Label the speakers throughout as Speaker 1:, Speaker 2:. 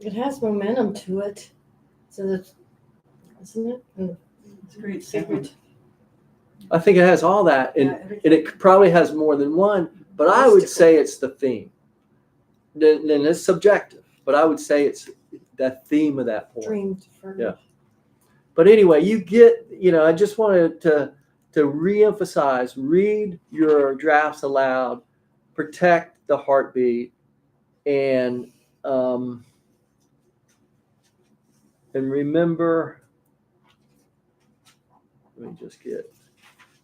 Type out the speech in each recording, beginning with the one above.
Speaker 1: It has momentum to it. So that, isn't it? And
Speaker 2: It's a great
Speaker 1: figured.
Speaker 2: sound.
Speaker 3: I think it has all that, and it probably has more than one. But I would say it's the theme. Then it's subjective, but I would say it's that theme of that point.
Speaker 1: Dreamed for.
Speaker 3: Yeah. But anyway, I just wanted to reemphasize: read your drafts aloud, protect the heartbeat, and remember. Let me just get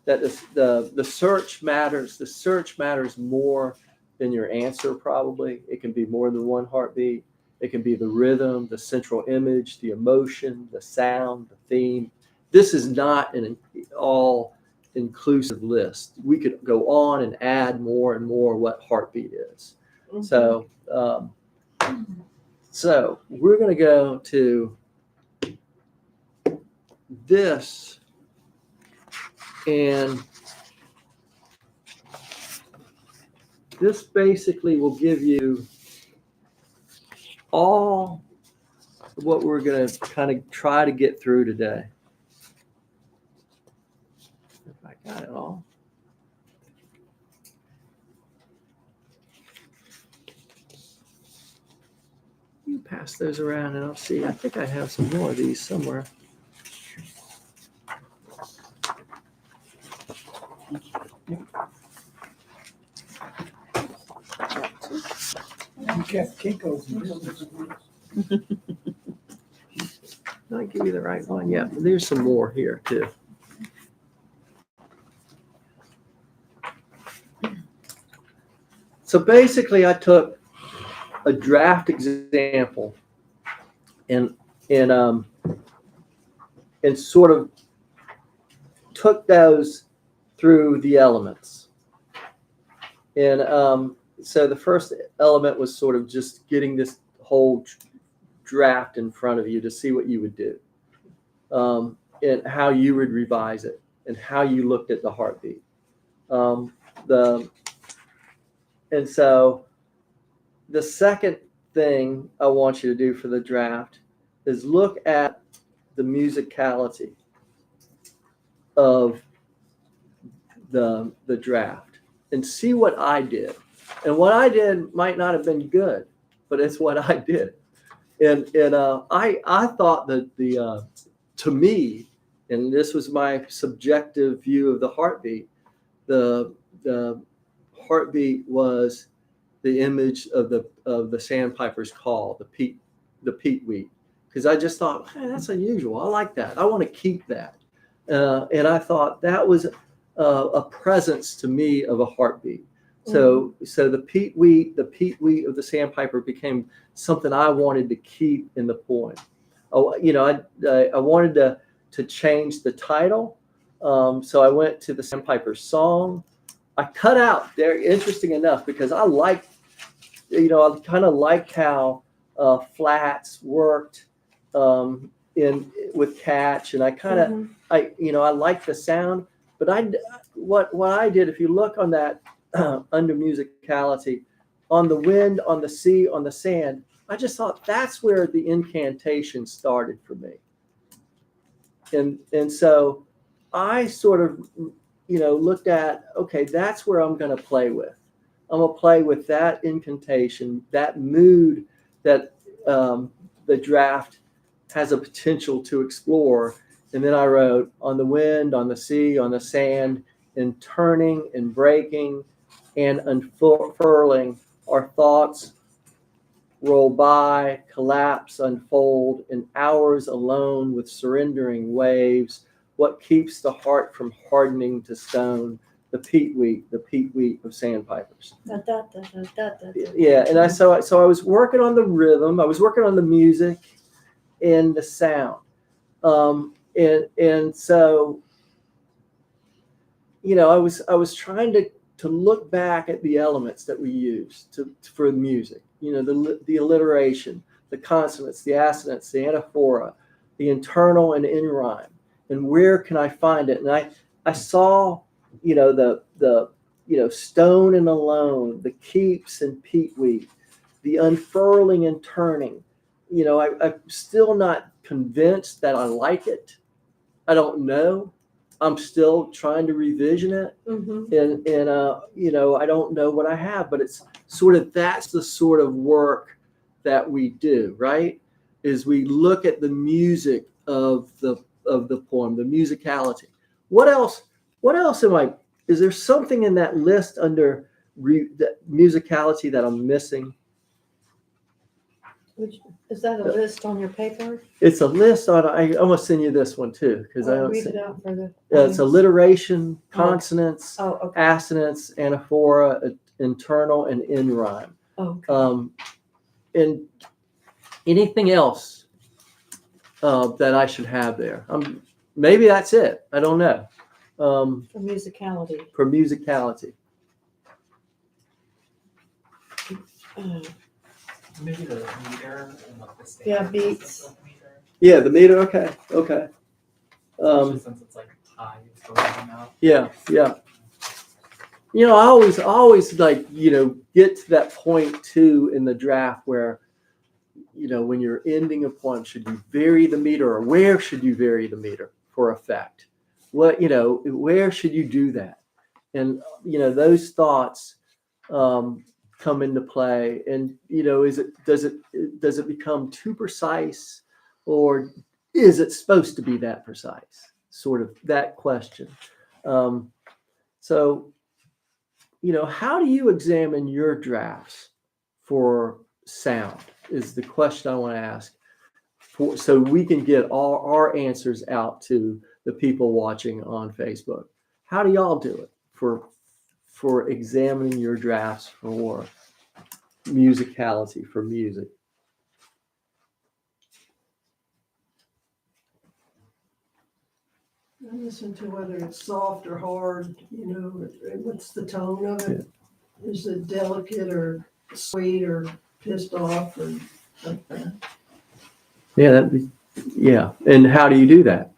Speaker 3: that the search matters. The search matters more than your answer. Probably it can be more than one heartbeat. It can be the rhythm, the central image, the emotion, the sound, the theme. This is not an all-inclusive list. We could go on and add more and more what heartbeat is.
Speaker 1: Mhm.
Speaker 3: So we're going to go to this, and this basically will give you all what we're going to kind of try to get through today. If I got it all. You pass those around and I'll see. I think I have some more of these somewhere.
Speaker 4: You kept Kinko's in business.
Speaker 3: Did I give you the right one? Yeah, there's some more here too. So basically, I took a draft example and sort of took those through the elements. And so the first element was sort of just getting this whole draft in front of you to see what you would do, and how you would revise it, and how you looked at the heartbeat. And so the second thing I want you to do for the draft is look at the musicality of the draft and see what I did. And what I did might not have been good, but it's what I did. And I thought that to me, and this was my subjective view of the heartbeat, the heartbeat was the image of the sandpiper's call, the peatweed, because I just thought, hey, that's unusual. I like that. I want to keep that, and I thought that was a presence to me of a heartbeat. So the peatweed of the sandpiper became something I wanted to keep in the poem. Oh, I wanted to change the title, so I went to the Sandpiper song. I cut out there, interesting enough, because I kind of liked how flats worked with catch, and I kind of I liked the sound. But what I did, if you look on that under musicality, on the wind, on the sea, on the sand, I just thought that's where the incantation started for me. And so I sort of looked at, okay, that's where I'm going to play with. I'm going to play with that incantation, that mood that the draft has a potential to explore. And then I wrote on the wind, on the sea, on the sand, and turning and breaking and unfurling, our thoughts roll by, collapse, unfold, in hours alone with surrendering waves. What keeps the heart from hardening to stone? The peatweed of sandpipers. Yeah, and so I was working on the rhythm. I was working on the music and the sound, and so I was trying to look back at the elements that we use for music. The alliteration, the consonants, the assonants, the anaphora, the internal and in rhyme, and where can I find it? And I saw the stone and alone, the keeps and peatweed, the unfurling and turning, I'm still not convinced that I like it. I don't know. I'm still trying to revision it.
Speaker 1: Mm-hmm.
Speaker 3: And I don't know what I have, but it's sort of, that's the sort of work that we do, right? Is we look at the music of the poem, the musicality. What else is there something in that list under that musicality that I'm missing?
Speaker 1: Is that a list on your paper?
Speaker 3: It's a list on, I'm gonna send you this one too, because I don't
Speaker 1: Read
Speaker 3: see.
Speaker 1: it out for the.
Speaker 3: It's alliteration, consonants,
Speaker 1: Oh, okay.
Speaker 3: assonance, anaphora, internal, and in rhyme.
Speaker 1: Okay.
Speaker 3: And anything else that I should have there? Maybe that's it. I don't know.
Speaker 1: For musicality.
Speaker 3: For musicality.
Speaker 5: Maybe the meter and like the
Speaker 1: Yeah,
Speaker 5: standard
Speaker 1: beats.
Speaker 5: of meter.
Speaker 3: Yeah, the meter. Okay.
Speaker 5: Especially since it's like high, it's going out.
Speaker 3: Yeah. I always like, get to that point too in the draft where, when you're ending a poem, should you vary the meter, or where should you vary the meter for effect? Where should you do that? And, those thoughts come into play. And, does it become too precise, or is it supposed to be that precise? Sort of that question. So, how do you examine your drafts for sound is the question I want to ask, so we can get all our answers out to the people watching on Facebook. How do y'all do it for examining your drafts for musicality, for music?
Speaker 6: I listen to whether it's soft or hard, what's the tone of it? Is it delicate or sweet or pissed off or like that?
Speaker 3: Yeah. And how do you do that?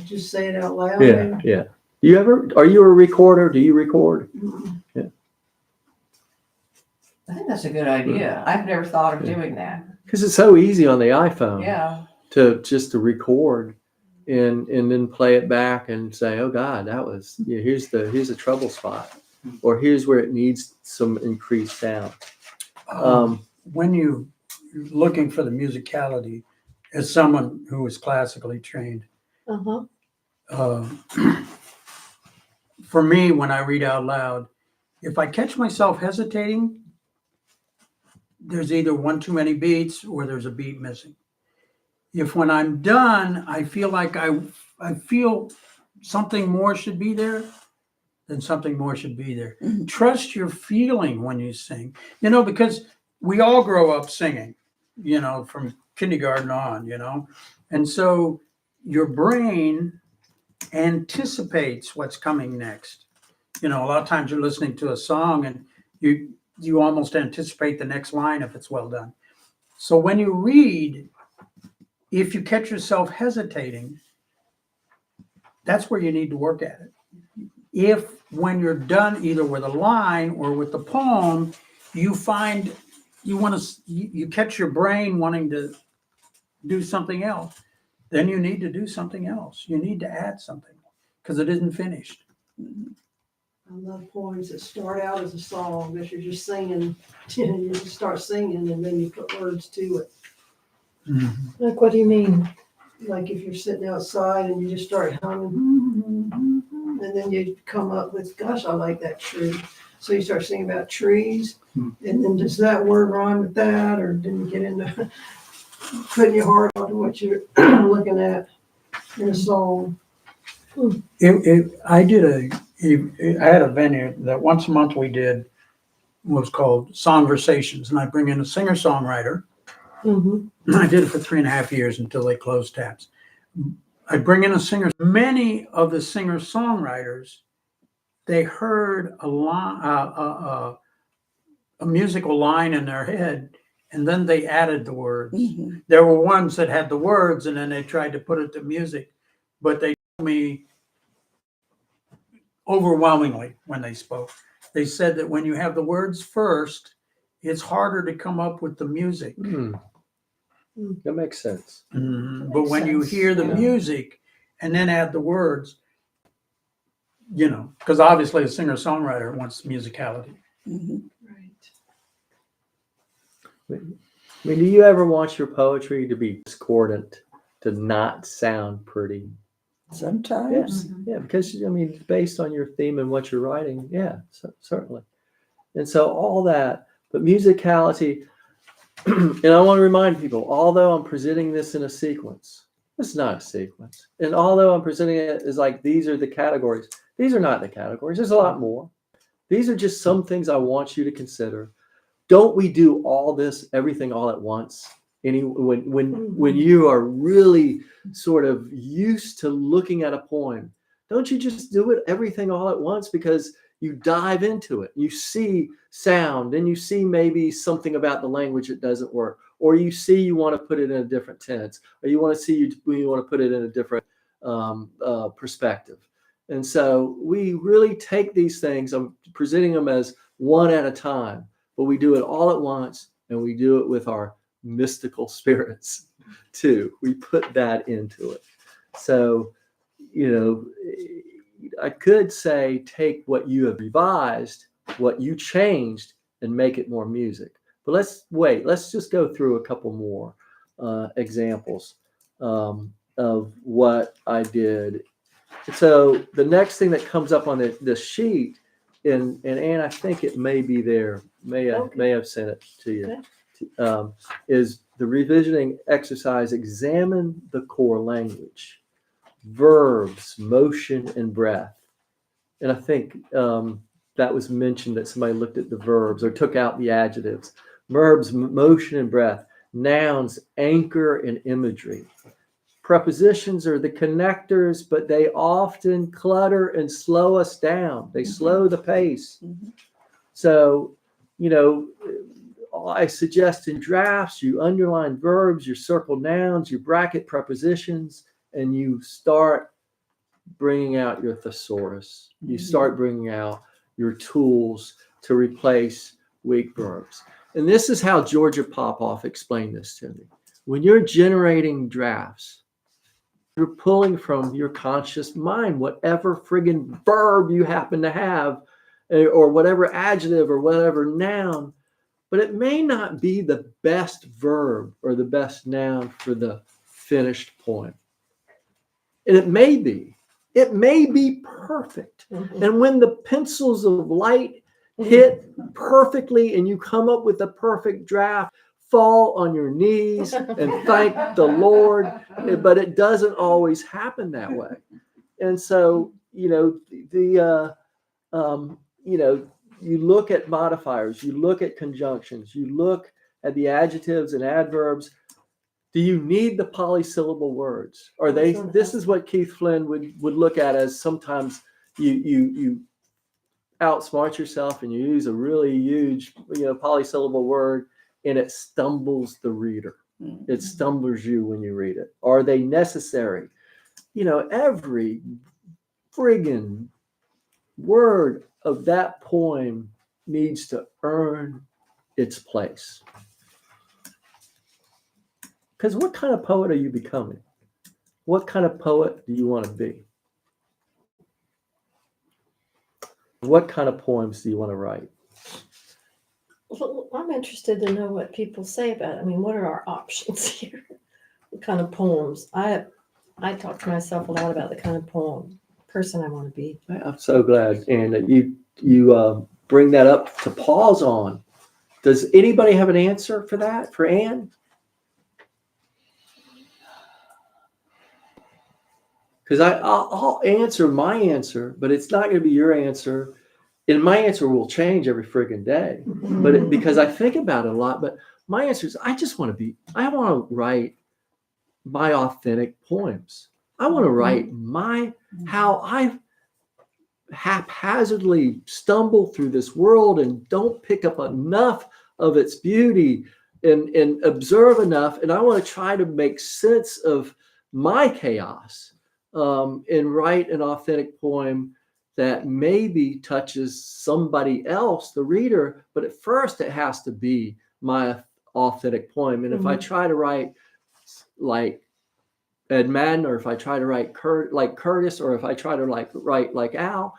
Speaker 6: Just say it out loud.
Speaker 3: Yeah. Are you a recorder? Do you record?
Speaker 6: Mhm.
Speaker 2: I think that's a good idea. I've never thought of doing that.
Speaker 3: Because it's so easy on the iPhone.
Speaker 2: Yeah.
Speaker 3: To record and then play it back and say, oh God, that was, here's a trouble spot, or here's where it needs some increased sound.
Speaker 4: When you're looking for the musicality, as someone who is classically trained,
Speaker 1: Uh-huh.
Speaker 4: For me, when I read out loud, if I catch myself hesitating, there's either one too many beats or there's a beat missing. If when I'm done, I feel like I feel something more should be there, then something more should be there.
Speaker 7: Mhm.
Speaker 4: Trust your feeling when you sing, because we all grow up singing, from kindergarten on, and so your brain anticipates what's coming next. A lot of times you're listening to a song and you almost anticipate the next line if it's well done. So when you read, if you catch yourself hesitating, that's where you need to work at it. If when you're done either with a line or with the poem, you find you catch your brain wanting to do something else, then you need to do something else. You need to add something because it isn't finished.
Speaker 6: I love poems that start out as a song, that you're just singing, you just start singing and then you put words to it.
Speaker 1: Like, what do you mean?
Speaker 6: Like if you're sitting outside and you just start humming, and then you come up with, gosh, I like that tree. So you start singing about trees, and then does that word rhyme with that, or didn't you get into putting your heart onto what you're looking at in a song?
Speaker 4: I had a venue that once a month we did, was called Songversations, and I bring in a singer-songwriter.
Speaker 1: Mm-hmm.
Speaker 4: I did it for 3.5 years until they closed tabs. I bring in a singer. Many of the singer-songwriters, they heard a musical line in their head, and then they added the words.
Speaker 7: Mhm.
Speaker 4: There were ones that had the words, and then they tried to put it to music, but they told me overwhelmingly when they spoke. They said that when you have the words first, it's harder to come up with the music.
Speaker 3: That makes sense.
Speaker 4: But when you
Speaker 1: sense,
Speaker 4: hear the
Speaker 1: yeah.
Speaker 4: music and then add the words, because obviously a singer-songwriter wants musicality.
Speaker 6: Right.
Speaker 3: I mean, do you ever want your poetry to be discordant, to not sound pretty?
Speaker 7: Sometimes.
Speaker 3: Yeah, because I mean, based on your theme and what you're writing, yeah, certainly. And so all that, but musicality, and I want to remind people, although I'm presenting this in a sequence, it's not a sequence. And although I'm presenting it as like these are the categories, these are not the categories. There's a lot more. These are just some things I want you to consider. Don't we do all this, everything all at once? When you are really sort of used to looking at a poem, don't you just do it everything all at once? Because you dive into it, you see sound, and you see maybe something about the language that doesn't work, or you see you want to put it in a different tense, or you want to put it in a different perspective. And so we really take these things. I'm presenting them as one at a time, but we do it all at once, and we do it with our mystical spirits too. We put that into it. So, I could say take what you have revised, what you changed, and make it more music. But let's just go through a couple more examples of what I did. So the next thing that comes up on this sheet, and Ann, I think it may be there, may have sent it to you, is the revisioning exercise. Examine the core language, verbs, motion, and breath. And I think that was mentioned that somebody looked at the verbs or took out the adjectives. Verbs, motion, and breath. Nouns, anchor and imagery. Prepositions are the connectors, but they often clutter and slow us down. They slow the pace. So, I suggest in drafts, you underline verbs, you circle nouns, you bracket prepositions, and you start bringing out your thesaurus. You start bringing out your tools to replace weak verbs. And this is how Georgia Popoff explained this to me. When you're generating drafts, you're pulling from your conscious mind whatever friggin' verb you happen to have, or whatever adjective or whatever noun, but it may not be the best verb or the best noun for the finished poem. And it may be perfect. And when the pencils of light hit perfectly and you come up with a perfect draft, fall on your knees and thank the Lord. But it doesn't always happen that way. And so, you look at modifiers, you look at conjunctions, you look at the adjectives and adverbs. Do you need the polysyllable words? Or this is what Keith Flynn would look at as sometimes you outsmart yourself and you use a really huge, polysyllable word, and it stumbles the reader. It stumbles you when you read it. Are they necessary? Every friggin' word of that poem needs to earn its place. Because what kind of poet are you becoming? What kind of poet do you want to be? What kind of poems do you want to write?
Speaker 1: Well, I'm interested to know what people say about it. I mean, what are our options here? What kind of poems? I talk to myself a lot about the kind of person I want to be.
Speaker 3: I'm so glad, Ann, that you bring that up to pause on. Does anybody have an answer for that, for Ann? Because I'll answer my answer, but it's not going to be your answer. And my answer will change every friggin' day. But because I think about it a lot, but my answer is I want to write my authentic poems. I want to write how I haphazardly stumble through this world and don't pick up enough of its beauty and observe enough. And I want to try to make sense of my chaos and write an authentic poem that maybe touches somebody else, the reader, but at first it has to be my authentic poem. And if I try to write like Ed Madden, or if I try to write like Curtis, or if I try to write like Al,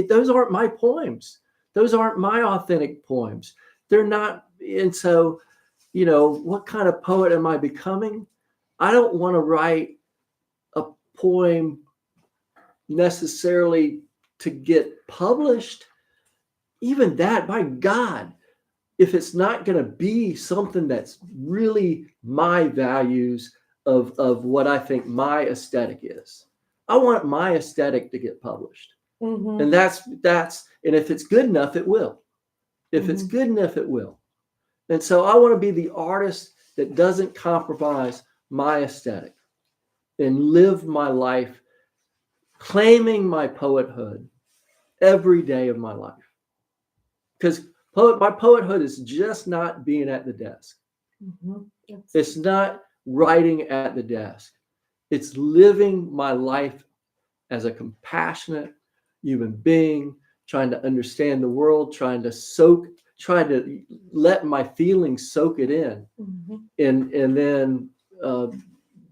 Speaker 3: those aren't my poems. Those aren't my authentic poems. They're not. And so, what kind of poet am I becoming? I don't want to write a poem necessarily to get published. Even that, by God, if it's not going to be something that's really my values of what I think my aesthetic is, I want my aesthetic to get published. And that's and if it's good enough, it will. If it's good enough, it will. And so I want to be the artist that doesn't compromise my aesthetic and live my life claiming my poethood every day of my life. Because my poethood is just not being at the desk. It's not writing at the desk. It's living my life as a compassionate human being, trying to understand the world, trying to let my feelings soak it in, and then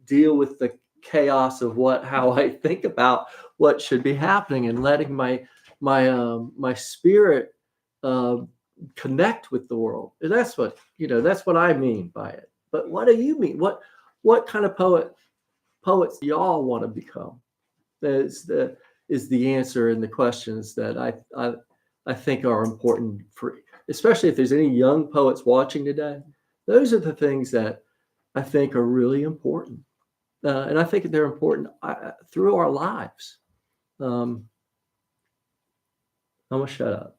Speaker 3: deal with the chaos of how I think about what should be happening, and letting my spirit connect with the world. And that's what I mean by it. But what do you mean? What kind of poets y'all want to become? Is the answer, and the questions that I think are important, for especially if there's any young poets watching today. Those are the things that I think are really important, and I think they're important through our lives. I'm gonna shut up,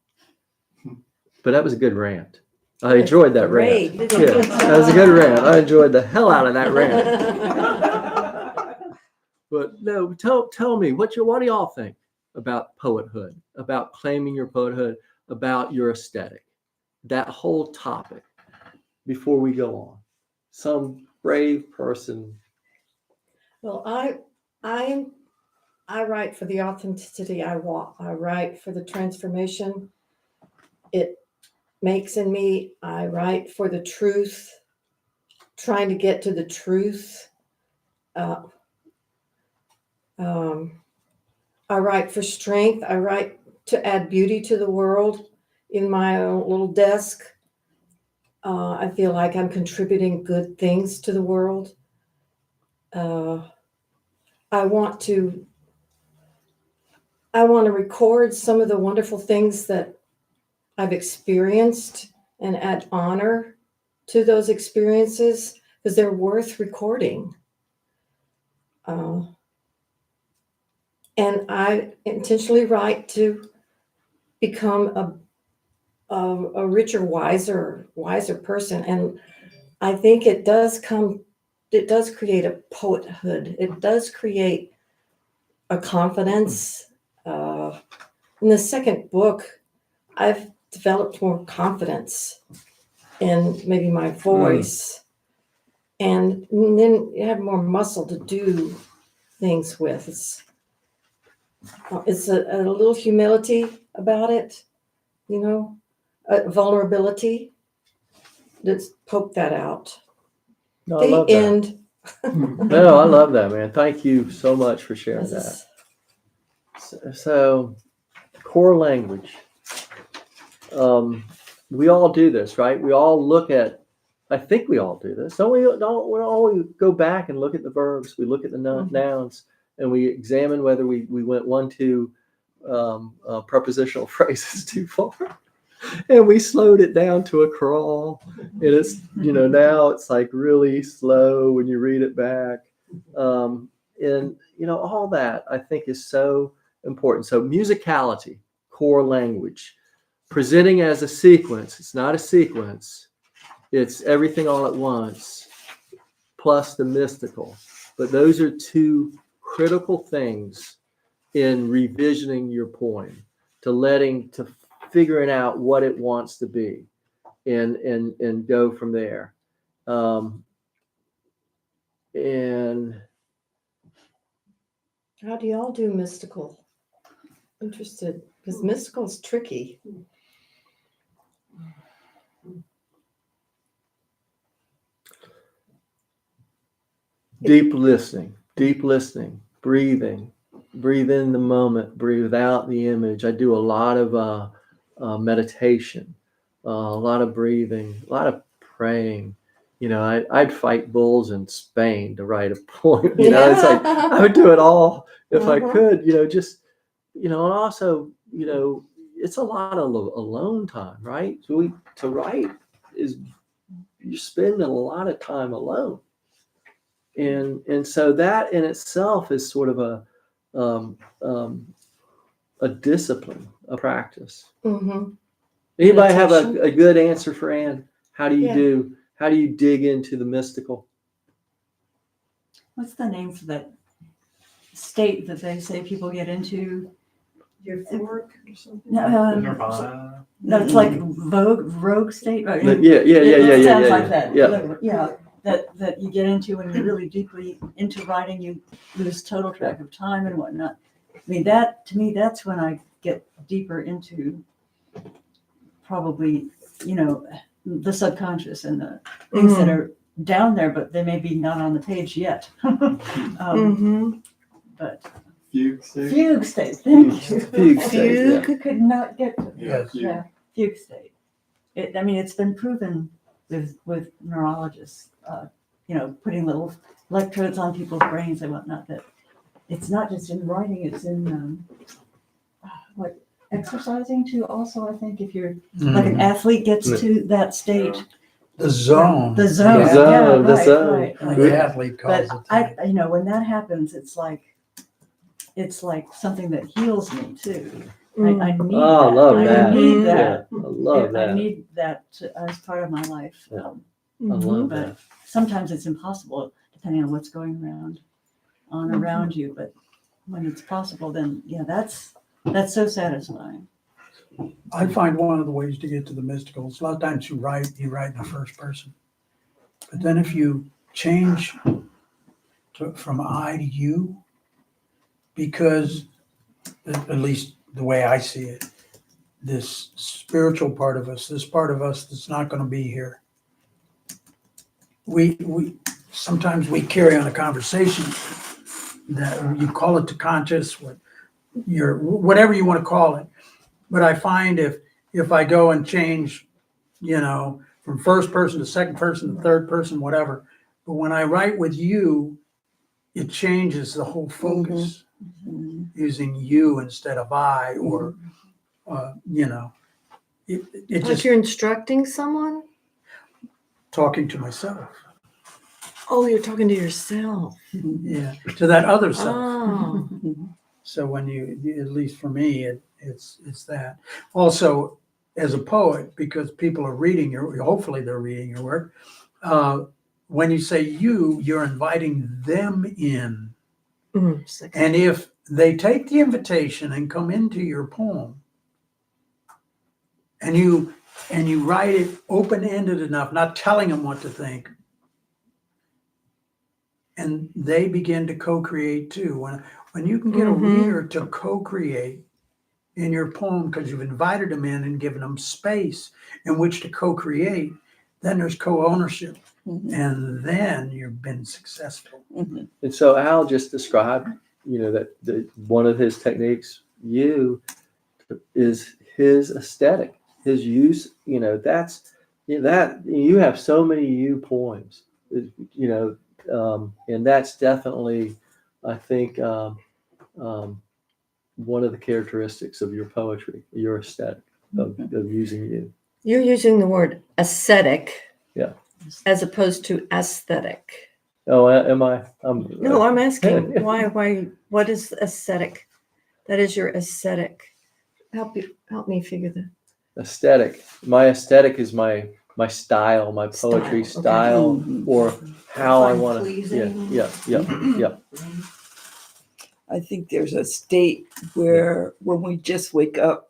Speaker 3: but that was a good rant. I enjoyed that rant.
Speaker 1: Great.
Speaker 3: Yeah, that was a good rant. I enjoyed the hell out of that rant. But no, tell me, what do y'all think about poethood, about claiming your poethood, about your aesthetic, that whole topic, before we go on? Some brave person.
Speaker 1: Well, I write for the authenticity. I write for the transformation it makes in me. I write for the truth, trying to get to the truth. I write for strength. I write to add beauty to the world. In my own little desk, I feel like I'm contributing good things to the world. I want to record some of the wonderful things that I've experienced and add honor to those experiences, because they're worth recording. And I intentionally write to become a richer, wiser person. And I think it does create a poethood. It does create a confidence. In the second book, I've developed more confidence in maybe my voice, and then you have more muscle to do things with. It's a little humility about it, a vulnerability. Let's poke that out.
Speaker 3: No, I love that.
Speaker 1: End.
Speaker 3: No, I love that, man. Thank you so much for sharing that. So, core language. We all do this, right? We all look at. I think we all do this. Don't we? We all go back and look at the verbs. We look at the nouns, and we examine whether we went 1, 2 prepositional phrases too far, and we slowed it down to a crawl. And it's now it's like really slow when you read it back, and all that I think is so important. So musicality, core language, presenting as a sequence. It's not a sequence. It's everything all at once, plus the mystical. But those are two critical things in revisioning your poem, to figuring out what it wants to be, and go from there. And
Speaker 1: how do y'all do mystical? Interested, because mystical is tricky.
Speaker 3: Deep listening, breathing, breathe in the moment, breathe out the image. I do a lot of meditation, a lot of breathing, a lot of praying. You know, I'd fight bulls in Spain to write a poem. You know, it's like I would do it all if I could. You know, just and also it's a lot of alone time, right? So to write is you're spending a lot of time alone. And so that in itself is sort of um, a discipline, a practice.
Speaker 1: Mm-hmm.
Speaker 3: Anybody have
Speaker 1: Meditation?
Speaker 3: a good answer for Anne? How do you
Speaker 1: Yeah.
Speaker 3: do? How do you dig into the mystical?
Speaker 8: What's the name for that state that they say people get into?
Speaker 6: Euphoric or something?
Speaker 8: No,
Speaker 5: Nirvana.
Speaker 8: no, it's like rogue state. Right?
Speaker 3: Yeah.
Speaker 8: It sounds like that.
Speaker 3: Yeah.
Speaker 8: Yeah, that you get into when you're really deeply into writing, you lose total track of time and whatnot. I mean, that to me, that's when I get deeper into probably, the subconscious and the things that are down there, but they may be not on the page yet.
Speaker 1: Mm-hmm.
Speaker 8: But
Speaker 9: Fugue state?
Speaker 8: fugue state, thank you.
Speaker 3: Fugue state, yeah.
Speaker 8: Could not get to
Speaker 4: Yes.
Speaker 9: Fugue.
Speaker 8: Yeah, fugue state. It's been proven with neurologists, putting little electrodes on people's brains and whatnot, that it's not just in writing, it's in exercising too. Also, I think if you're like an athlete gets to that state,
Speaker 4: The zone.
Speaker 8: the zone,
Speaker 3: The
Speaker 8: yeah,
Speaker 3: zone, the
Speaker 8: right,
Speaker 3: zone.
Speaker 8: right.
Speaker 4: The athlete calls
Speaker 8: But
Speaker 4: it that.
Speaker 8: when that happens, it's like something that heals me too. I
Speaker 1: Mm-hmm.
Speaker 8: need
Speaker 3: Oh, I
Speaker 8: that.
Speaker 3: love
Speaker 8: I
Speaker 3: that.
Speaker 8: need
Speaker 3: Yeah,
Speaker 8: that.
Speaker 3: I love that.
Speaker 8: I need that as part of my life.
Speaker 3: Yeah. I love
Speaker 8: But
Speaker 3: that.
Speaker 8: sometimes it's impossible depending on what's going around you. But when it's possible, then that's so satisfying.
Speaker 4: I find one of the ways to get to the mystical is a lot of times you write in the first person. But then if you change from I to you, because at least the way I see it, this spiritual part of us, this part of us that's not going to be here. We sometimes we carry on a conversation that you call it the conscious, whatever you want to call it. But I find if I go and change, from first person to second person to third person, whatever. But when I write with you, it changes the whole focus, using you instead of I, or it
Speaker 1: Like
Speaker 4: just
Speaker 1: you're instructing someone?
Speaker 4: talking to myself,
Speaker 1: Oh, you're talking to yourself.
Speaker 4: yeah, to that other self.
Speaker 1: Oh.
Speaker 4: So when you, at least for me, it's that. Also, as a poet, because people are reading hopefully they're reading your work. When you say you're inviting them in.
Speaker 1: Sexy.
Speaker 4: And if they take the invitation and come into your poem, and you write it open-ended enough, not telling them what to think, and they begin to co-create too. When you can get a reader to co-create in your poem because you've invited them in and given them space in which to co-create, then there's co-ownership, and then you've been successful.
Speaker 3: And so Al just described, that one of his techniques, is his aesthetic, his use. That's that you have so many you poems, and that's definitely, I think, one of the characteristics of your poetry, your aesthetic of using you.
Speaker 1: You're using the word ascetic.
Speaker 3: Yeah.
Speaker 1: As opposed to aesthetic.
Speaker 3: Oh, am I?
Speaker 1: No, I'm asking why, what is aesthetic? That is your aesthetic. Help me figure that.
Speaker 3: Aesthetic. My aesthetic is my style, my poetry
Speaker 1: Style,
Speaker 3: style, or how I want to.
Speaker 2: Pleasing.
Speaker 3: Yeah.
Speaker 7: I think there's a state where when we just wake up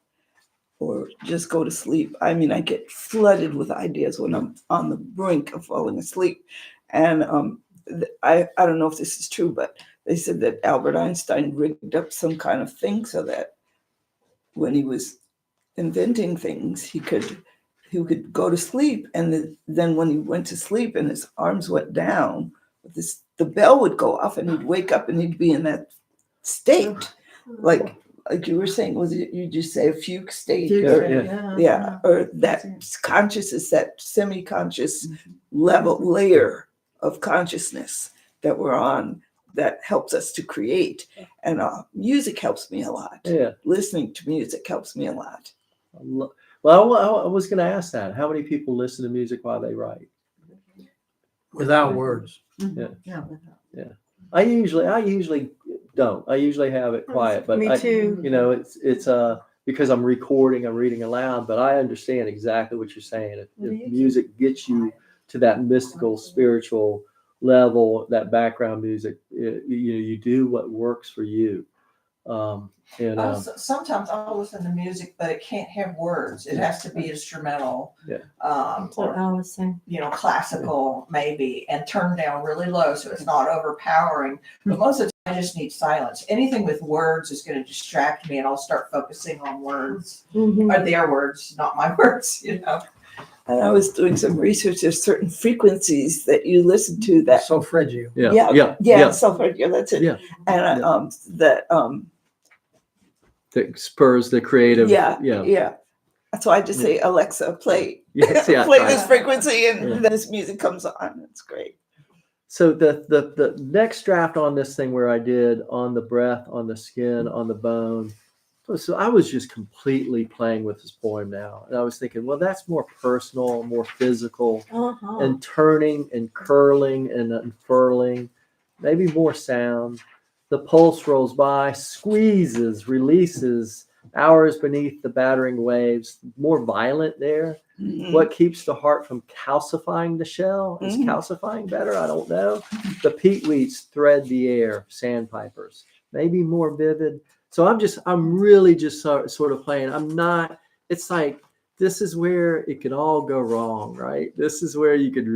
Speaker 7: or just go to sleep, I mean, I get flooded with ideas when I'm on the brink of falling asleep. And I don't know if this is true, but they said that Albert Einstein rigged up some kind of thing so that when he was inventing things, he could go to sleep, and then when he went to sleep and his arms went down, the bell would go off, and he'd wake up and he'd be in that state, like you were saying, was it, you just say a fugue state?
Speaker 3: Yeah.
Speaker 7: Or that consciousness, that semi-conscious level layer of consciousness that we're on, that helps us to create. And music helps me a lot.
Speaker 3: Yeah.
Speaker 7: Listening to music helps me a lot.
Speaker 3: Well, I was going to ask that. How many people listen to music while they write?
Speaker 4: Without words.
Speaker 3: I usually don't. I usually have it quiet, but
Speaker 1: Me too.
Speaker 3: it's because I'm reading aloud, but I understand exactly what you're saying. If music gets you to that mystical, spiritual level, that background music, you do what works for you.
Speaker 2: Sometimes I'll listen to music, but it can't have words. It has to be instrumental.
Speaker 3: Yeah.
Speaker 1: That's what I was saying.
Speaker 2: Classical maybe, and turn down really low so it's not overpowering. But most of the time I just need silence. Anything with words is going to distract me, and I'll start focusing on words. Or their words, not my words,
Speaker 7: And I was doing some research. There's certain frequencies that you listen to that.
Speaker 4: Solfeggio.
Speaker 7: Solfeggio, that's it.
Speaker 3: Yeah.
Speaker 7: And
Speaker 3: That spurs the creative.
Speaker 7: Yeah. So I just say, Alexa, play
Speaker 3: Play
Speaker 7: this frequency, and this music comes on. It's great.
Speaker 3: So the next draft on this thing where I did on the breath, on the skin, on the bone. So I was just completely playing with this poem now. And I was thinking, well, that's more personal, more physical, and turning and curling and unfurling, maybe more sound. The pulse rolls by, squeezes, releases, hours beneath the battering waves, more violent there. What keeps the heart from calcifying the shell? Is calcifying better? I don't know. The peatweeds thread the air, sandpipers, maybe more vivid. So I'm really just sort of playing. It's like, this is where it can all go wrong, right? This is where you could,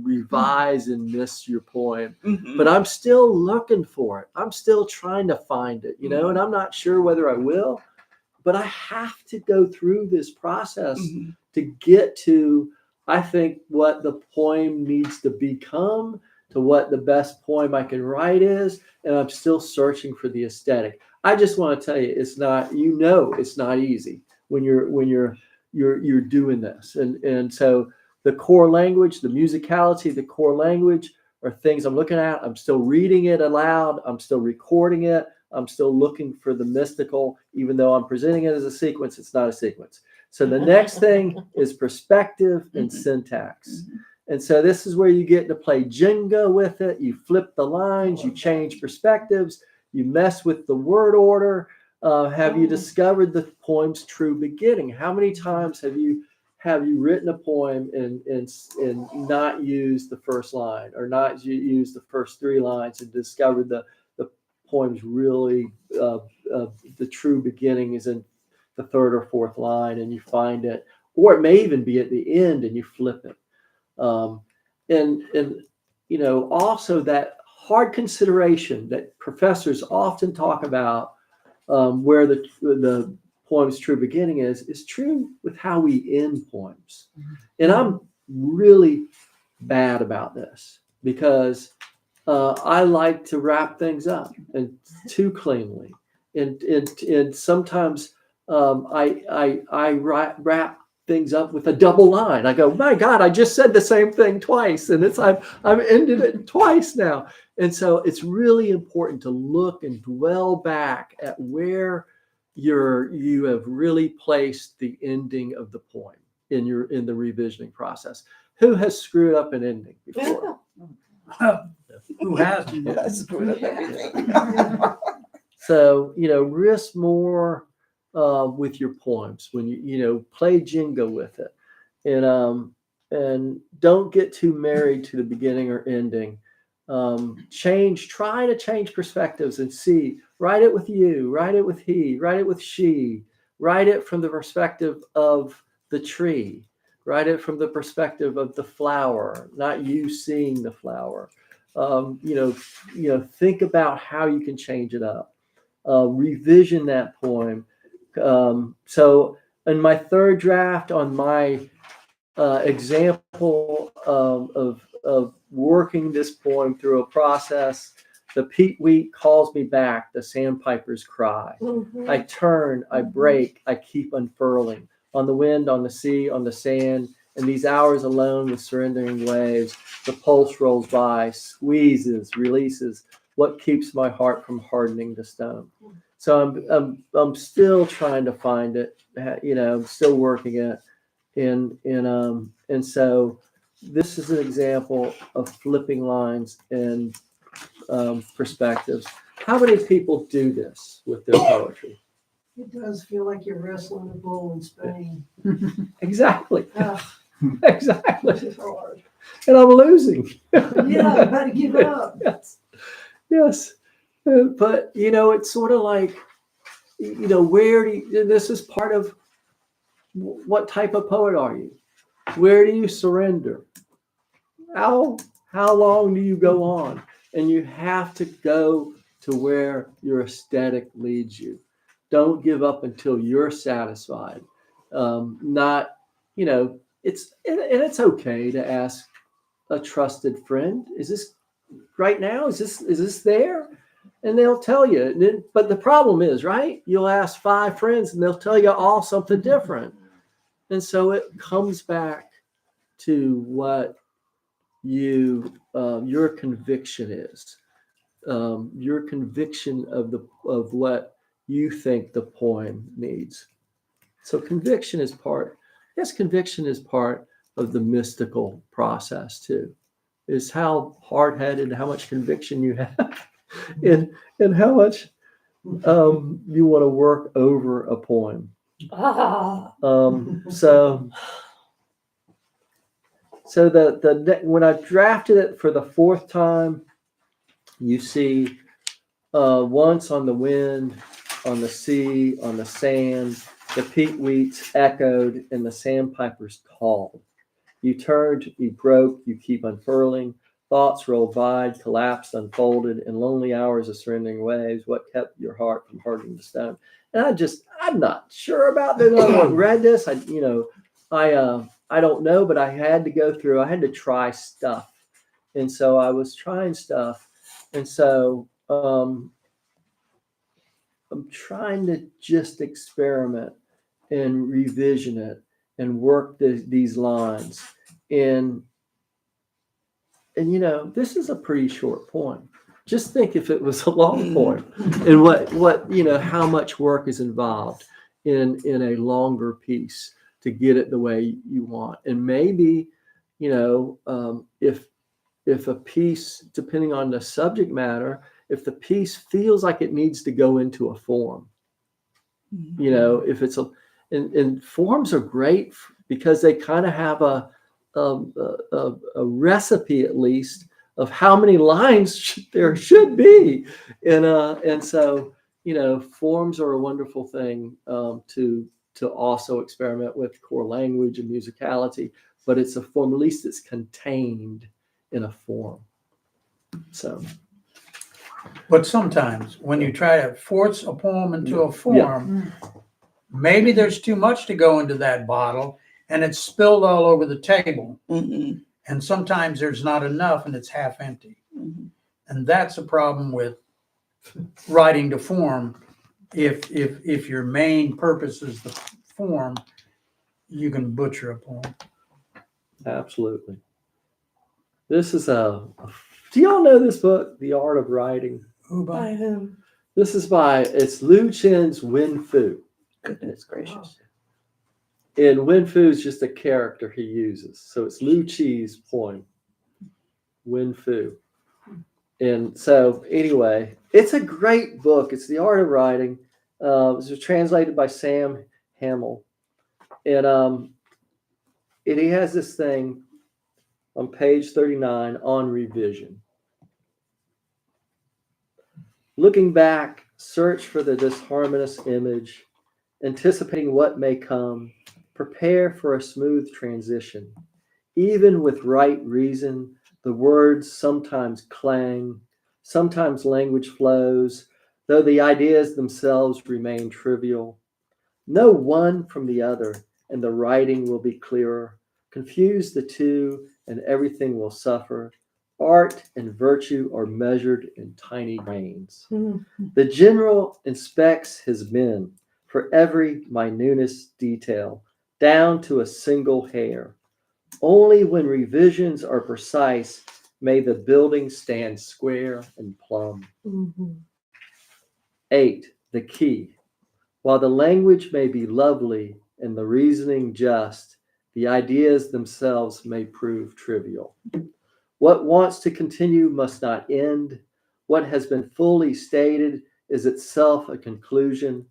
Speaker 3: revise and miss your poem. But I'm still looking for it. I'm still trying to find it, and I'm not sure whether I will, but I have to go through this process to get to, I think, what the poem needs to become, to what the best poem I can write is. And I'm still searching for the aesthetic. I just want to tell you, it's not easy when you're doing this. And so the core language, the musicality, the core language are things I'm looking at. I'm still reading it aloud. I'm still recording it. I'm still looking for the mystical, even though I'm presenting it as a sequence, it's not a sequence. So the next thing is perspective and syntax. And so this is where you get to play Jenga with it. You flip the lines, you change perspectives, you mess with the word order. Have you discovered the poem's true beginning? How many times have you written a poem and not used the first line, or not used the first three lines, and discovered the poem's really the true beginning is in the third or fourth line, and you find it, or it may even be at the end and you flip it. And also that hard consideration that professors often talk about, where the poem's true beginning is true with how we end poems. And I'm really bad about this because I like to wrap things up and too cleanly, and sometimes I wrap things up with a double line. I go, my God, I just said the same thing twice, and I've ended it twice now. And so it's really important to look and dwell back at where you have really placed the ending of the poem in the revisioning process. Who has screwed up an ending before?
Speaker 4: Who hasn't?
Speaker 7: I screwed up everything.
Speaker 3: So, risk more with your poems when you play Jenga with it, and don't get too married to the beginning or ending. Try to change perspectives and see. Write it with you. Write it with he. Write it with she. Write it from the perspective of the tree. Write it from the perspective of the flower, not you seeing the flower. Think about how you can change it up. Revision that poem. So in my third draft on my example of working this poem through a process, the peat wheat calls me back, the sandpiper's cry.
Speaker 1: Mhm.
Speaker 3: I turn, I break, I keep unfurling. On the wind, on the sea, on the sand, in these hours alone with surrendering waves, the pulse rolls by, squeezes, releases. What keeps my heart from hardening to stone? So I'm still trying to find it. I'm still working it. And so this is an example of flipping lines and perspectives. How many people do this with their poetry?
Speaker 6: It does feel like you're wrestling a bull in Spain.
Speaker 3: Exactly.
Speaker 6: Ah,
Speaker 3: Exactly.
Speaker 6: this is hard.
Speaker 3: And I'm losing.
Speaker 6: Yeah, I'm about to give up.
Speaker 3: Yes. Yes. But, it's sort of like, where do you, this is part of what type of poet are you? Where do you surrender? How long do you go on? And you have to go to where your aesthetic leads you. Don't give up until you're satisfied. Not, it's okay to ask a trusted friend, is this right now? Is this there? And they'll tell you. But the problem is, right? You'll ask 5 friends and they'll tell you all something different. And so it comes back to what your conviction is, your conviction of what you think the poem needs. So conviction is part. Yes, conviction is part of the mystical process too. Is how hard-headed, how much conviction you have, and how much you want to work over a poem.
Speaker 1: Ah.
Speaker 3: So when I drafted it for the 4th time, you see once on the wind, on the sea, on the sand, the peat wheats echoed and the sandpipers called. You turned, you broke, you keep unfurling. Thoughts rolled by, collapsed, unfolded, in lonely hours of surrendering waves. What kept your heart from hardening to stone? And I'm not sure about that. I read this. I don't know, but I had to go through. I had to try stuff, and so I was trying stuff, and so I'm trying to just experiment and revision it and work these lines. And this is a pretty short poem. Just think if it was a long poem, and what how much work is involved in a longer piece to get it the way you want. And maybe if a piece, depending on the subject matter, if the piece feels like it needs to go into a form, if it's and forms are great because they kind of have a recipe, at least, of how many lines there should be, and so forms are a wonderful thing to also experiment with core language and musicality, but it's a form, at least it's contained in a form. So,
Speaker 4: But sometimes when you try to force a poem into a form, maybe there's too much to go into that bottle and it's spilled all over the table.
Speaker 7: Mhm.
Speaker 4: And sometimes there's not enough and it's half empty.
Speaker 7: Mhm.
Speaker 4: And that's a problem with writing to form. If your main purpose is the form, you can butcher a poem.
Speaker 3: absolutely. This is do y'all know this book, The Art of Writing?
Speaker 1: By whom?
Speaker 3: This is it's Liu Chen's Wen Fu.
Speaker 7: Goodness gracious.
Speaker 3: And Wen Fu is just a character he uses. So it's Liu Chi's poem, Wen Fu. And so anyway, it's a great book. It's The Art of Writing. It was translated by Sam Hamill. And he has this thing on page 39 on revision. Looking back, search for the disharmonious image, anticipating what may come, prepare for a smooth transition. Even with right reason, the words sometimes clang, sometimes language flows, though the ideas themselves remain trivial. Know one from the other, and the writing will be clearer. Confuse the two, and everything will suffer. Art and virtue are measured in tiny grains. The general inspects his men for every minutest detail, down to a single hair. Only when revisions are precise may the building stand square and plumb. 8. The key. While the language may be lovely and the reasoning just, the ideas themselves may prove trivial. What wants to continue must not end. What has been fully stated is itself a conclusion.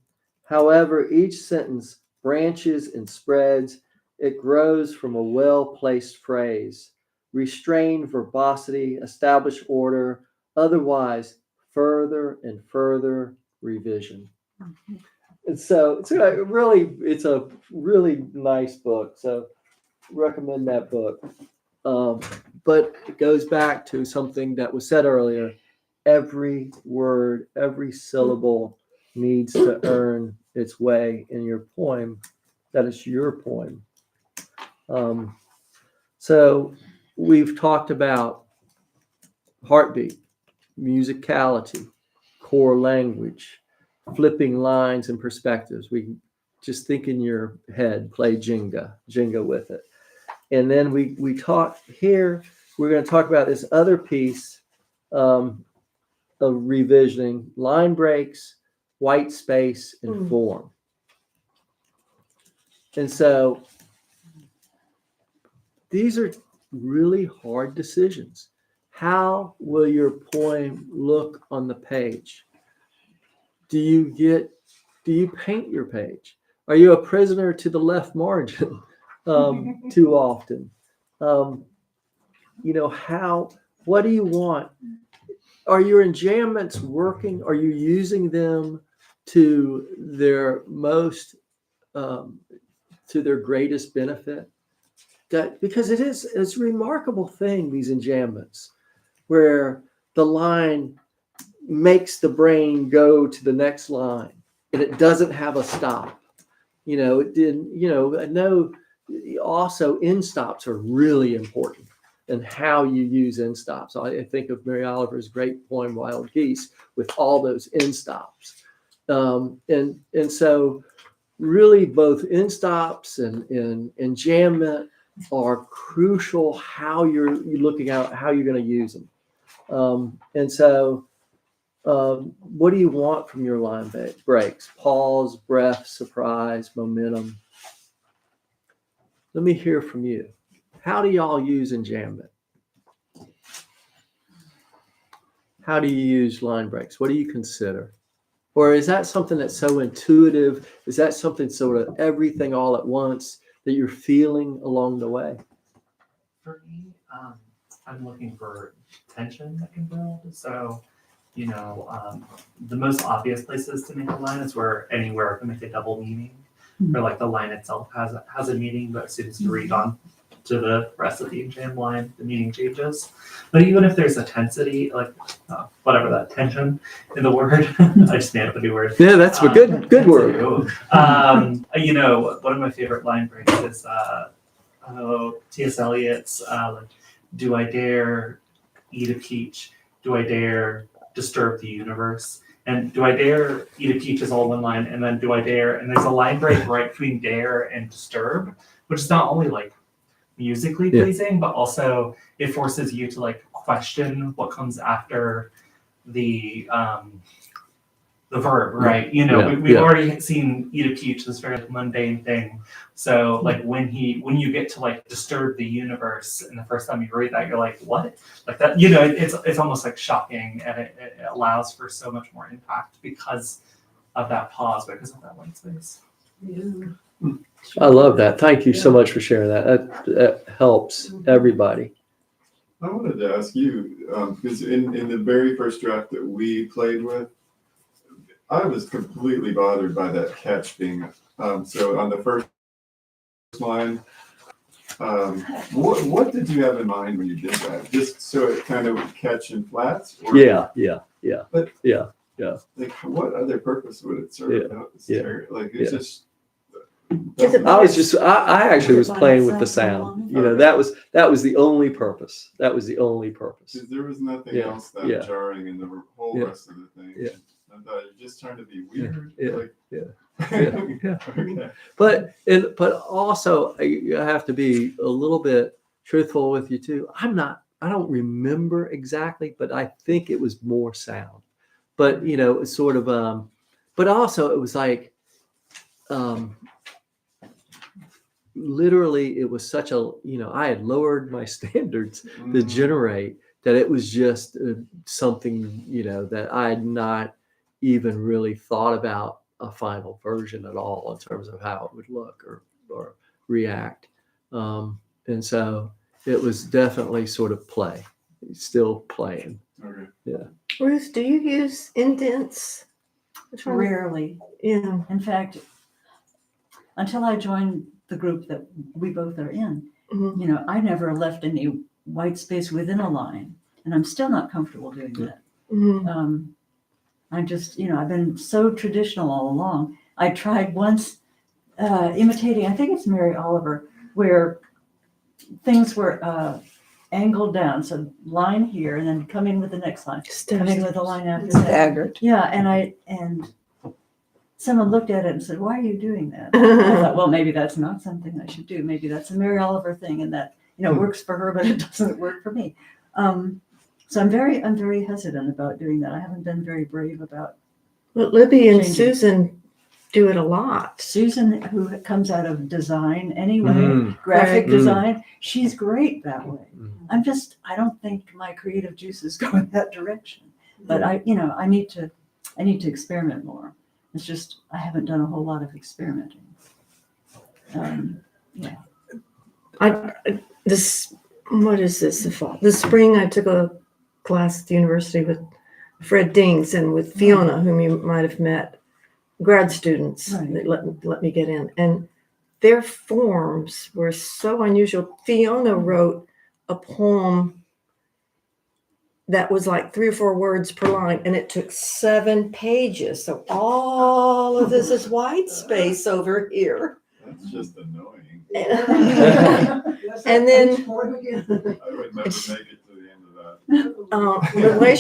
Speaker 3: However, each sentence branches and spreads. It grows from a well-placed phrase. Restrain verbosity, establish order, otherwise further and further revision. And so it's a really nice book. So recommend that book. But it goes back to something that was said earlier. Every word, every syllable needs to earn its way in your poem. That is your poem. So we've talked about heartbeat, musicality, core language, flipping lines and perspectives. We just think in your head, play Jenga with it. And then we talk here, we're going to talk about this other piece of revisioning, line breaks, white space, and form. And so these are really hard decisions. How will your poem look on the page? Do you paint your page? Are you a prisoner to the left margin too often? What do you want? Are your enjambments working? Are you using them to their most, to their greatest benefit? Because it's a remarkable thing, these enjambments, where the line makes the brain go to the next line and it doesn't have a stop. It didn't, I know also end stops are really important and how you use end stops. I think of Mary Oliver's great poem, Wild Geese, with all those end stops. And so really both end stops and enjambment are crucial how you're looking at how you're going to use them. And so what do you want from your line breaks? Pause, breath, surprise, momentum. Let me hear from you. How do y'all use enjambment? How do you use line breaks? What do you consider? Or is that something that's so intuitive? Is that something sort of everything all at once that you're feeling along the way?
Speaker 5: For me, I'm looking for tension that can build. So, the most obvious places to make a line is anywhere can make a double meaning, or like the line itself has a meaning, but as soon as you read on to the rest of the enjam line, the meaning changes. But even if there's a tensity, like whatever that tension in the word, I just made up a new word.
Speaker 3: Yeah, that's a good word.
Speaker 5: One of my favorite line breaks is T.S. Eliot's "Do I dare eat a peach? Do I dare disturb the universe?" And "Do I dare eat a peach" is all one line, and then "Do I dare," and there's a line break right between "dare" and "disturb," which is not only like musically pleasing, but also it forces you to like question what comes after the verb, right? We've already seen "eat a peach," this very mundane thing. So like when you get to like disturb the universe, and the first time you read that, you're like, what? Like that, it's almost like shocking, and it allows for so much more impact because of that pause, because of that white space.
Speaker 6: Yeah.
Speaker 3: I love that. Thank you so much for sharing that. That helps everybody.
Speaker 9: I wanted to ask you, because in the very first draft that we played with, I was completely bothered by that catch being, so on the first line, what did you have in mind when you did that? Just so it kind of would catch in flats? Or
Speaker 3: Yeah.
Speaker 9: Like, what other purpose would it serve?
Speaker 3: Yeah.
Speaker 9: Like, it's just
Speaker 1: Is it
Speaker 3: I was just, I actually was
Speaker 8: By
Speaker 3: playing with the
Speaker 8: itself
Speaker 3: sound.
Speaker 8: alone?
Speaker 3: You know, that was the only purpose. That was the only purpose.
Speaker 9: 'Cause there was nothing
Speaker 3: Yeah,
Speaker 9: else that
Speaker 3: yeah.
Speaker 9: jarring in the whole
Speaker 3: Yeah,
Speaker 9: rest of the thing.
Speaker 3: yeah.
Speaker 9: I thought you're just trying to be weird.
Speaker 3: Yeah,
Speaker 9: Like,
Speaker 3: yeah, yeah.
Speaker 9: Okay.
Speaker 3: But also you have to be a little bit truthful with you too. I don't remember exactly, but I think it was more sound. But you know, it's sort of but also it was like literally it was such a, you know, I had lowered my standards to
Speaker 9: Mhm.
Speaker 3: generate that it was just something, you know, that I had not even really thought about a final version at all in terms of how it would look or react. And so it was definitely sort of play, still playing.
Speaker 9: Okay.
Speaker 1: Ruth, do you use indents? I'm trying to-
Speaker 8: Rarely.
Speaker 1: Yeah.
Speaker 8: In fact, until I joined the group that we both are in,
Speaker 1: Mhm.
Speaker 8: you know, I never left any white space within a line, and I'm still not comfortable doing that.
Speaker 1: Mhm.
Speaker 8: I'm just, you know, I've been so traditional all along. I tried once imitating, I think it's Mary Oliver, where things were angled down. So line here, and then come in with the next line, come in with the line after that.
Speaker 7: Staggered.
Speaker 8: Yeah, and someone looked at it and said, "Why are you doing that?" I thought, well, maybe that's not something I should do. Maybe that's a Mary Oliver thing, and that, you know, works for her, but it doesn't work for me. So I'm very hesitant about doing that. I haven't been very brave about.
Speaker 1: But Libby and
Speaker 8: Changing.
Speaker 1: Susan do it a lot.
Speaker 8: Susan, who comes out of design anyway, graphic
Speaker 1: Right.
Speaker 8: design, she's great that way.
Speaker 3: Mm.
Speaker 8: I don't think my creative juices go in that direction. But I need to experiment more. It's just, I haven't done a whole lot of experimenting.
Speaker 1: What is this? The fall. This spring, I took a class at the university with Fred Dings and with Fiona, whom you might have met, grad students.
Speaker 8: Right.
Speaker 1: That let me get in, and their forms were so unusual. Fiona wrote a poem that was like 3 or 4 words per line, and it took 7 pages. So all of this is white space over here.
Speaker 9: That's just annoying.
Speaker 1: And then
Speaker 9: I would never make it to the end of that.
Speaker 1: the way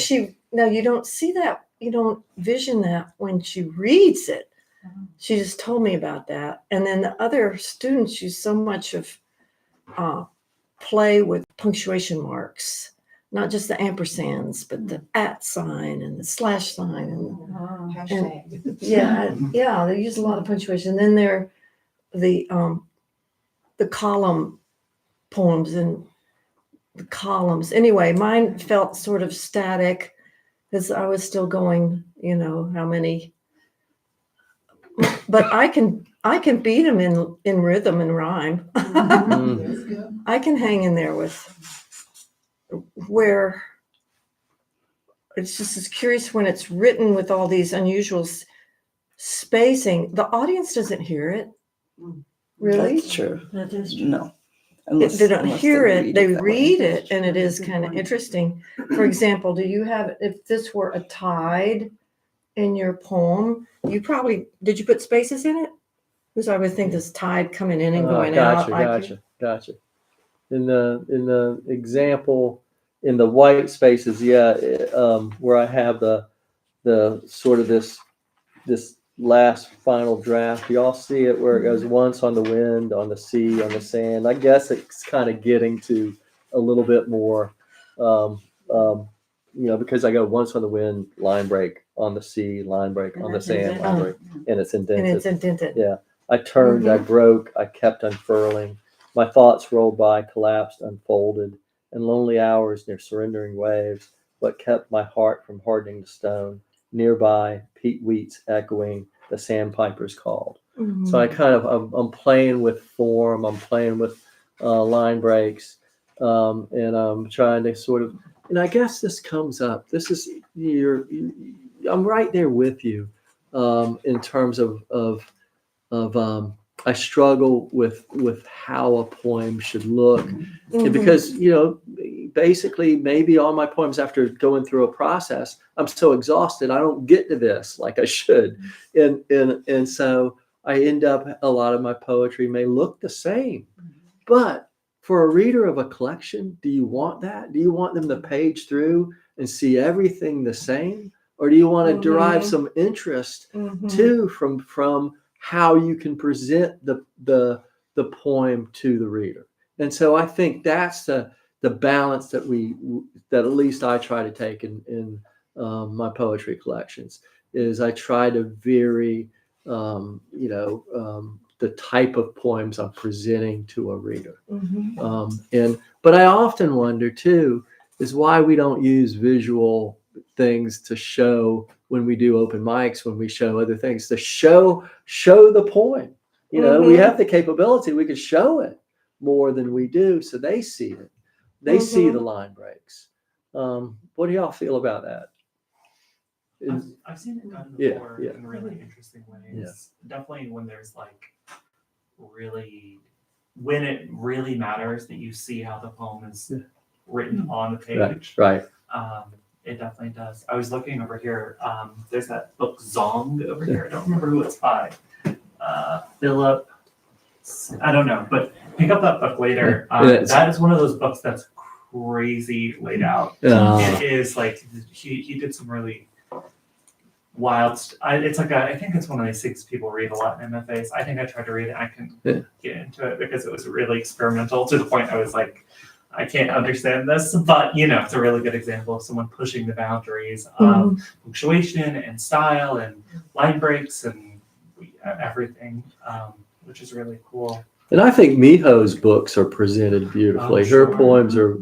Speaker 1: you don't see that, you don't vision that when she reads it. She just told me about that. And then the other students use so much of play with punctuation marks, not just the ampersands, but the @ sign and the slash sign. And yeah, they use a lot of punctuation. Then there the column poems and the columns. Anyway, mine felt sort of static because I was still going, you know, how many. But I can beat them in rhythm and rhyme. I can hang in there with where it's just as curious when it's written with all these unusual spacing. The audience doesn't hear it. Really?
Speaker 7: That's true.
Speaker 8: That is true.
Speaker 7: No.
Speaker 1: If they don't
Speaker 7: Unless
Speaker 1: hear it, they
Speaker 7: that way.
Speaker 1: read it, and it is kind of interesting. For example, do you have, if this were a tide in your poem, did you put spaces in it? Because I would think this tide coming in and going out.
Speaker 3: Gotcha. In the example, in the white spaces, where I have the sort of this last final draft, y'all see it where it goes once on the wind, on the sea, on the sand. I guess it's kind of getting to a little bit more, because I go once on the wind, line break on the sea, line break
Speaker 8: And
Speaker 3: on the
Speaker 8: that's
Speaker 3: sand,
Speaker 8: indented.
Speaker 3: line break, and it's
Speaker 1: And
Speaker 3: indented.
Speaker 1: it's indented.
Speaker 3: Yeah. I turned, I broke, I kept unfurling. My thoughts rolled by, collapsed, unfolded, and lonely hours near surrendering waves, what kept my heart from hardening to stone. Nearby, peat wheats echoing, the sandpipers called.
Speaker 1: Mhm.
Speaker 3: So I kind of, I'm playing with form, I'm playing with line breaks, and I'm trying to sort of, and I guess this comes up. This is, I'm right there with you in terms of I struggle with how a poem should look. And because basically maybe all my poems, after going through a process, I'm so exhausted I don't get to this like I should, and so I end up, a lot of my poetry may look the same. But for a reader of a collection, do you want that? Do you want them to page through and see everything the same? Or do you want to derive some interest too from how you can present the poem to the reader? And so I think that's the balance that at least I try to take in my poetry collections, is I try to vary the type of poems I'm presenting to a reader. But I often wonder too is why we don't use visual things to show when we do open mics, when we show other things, to show the poem. We have the capability, we could show it more than we do, so they see it. They see the line breaks. What do y'all feel about that?
Speaker 5: I've seen it done
Speaker 3: Yeah,
Speaker 5: before
Speaker 3: yeah.
Speaker 5: in really interesting ways.
Speaker 3: Yeah.
Speaker 5: Definitely when there's when it really matters that you see how the poem is written on the page.
Speaker 3: Right.
Speaker 5: It definitely does. I was looking over here. There's that book Zong over here. I don't remember who it's by. Philip. I don't know, but pick up that book later. That is one of those books that's crazy laid out. It is he did some really wild. I think it's one of these things people read a lot in MFAs. I think I tried to read it. I couldn't get into it because it was really experimental to the point I was like, I can't understand this. But it's a really good example of someone pushing the boundaries of punctuation and style and line breaks and everything, which is really cool.
Speaker 3: And I think Miho's books are presented beautifully.
Speaker 5: Sure.
Speaker 3: Her poems are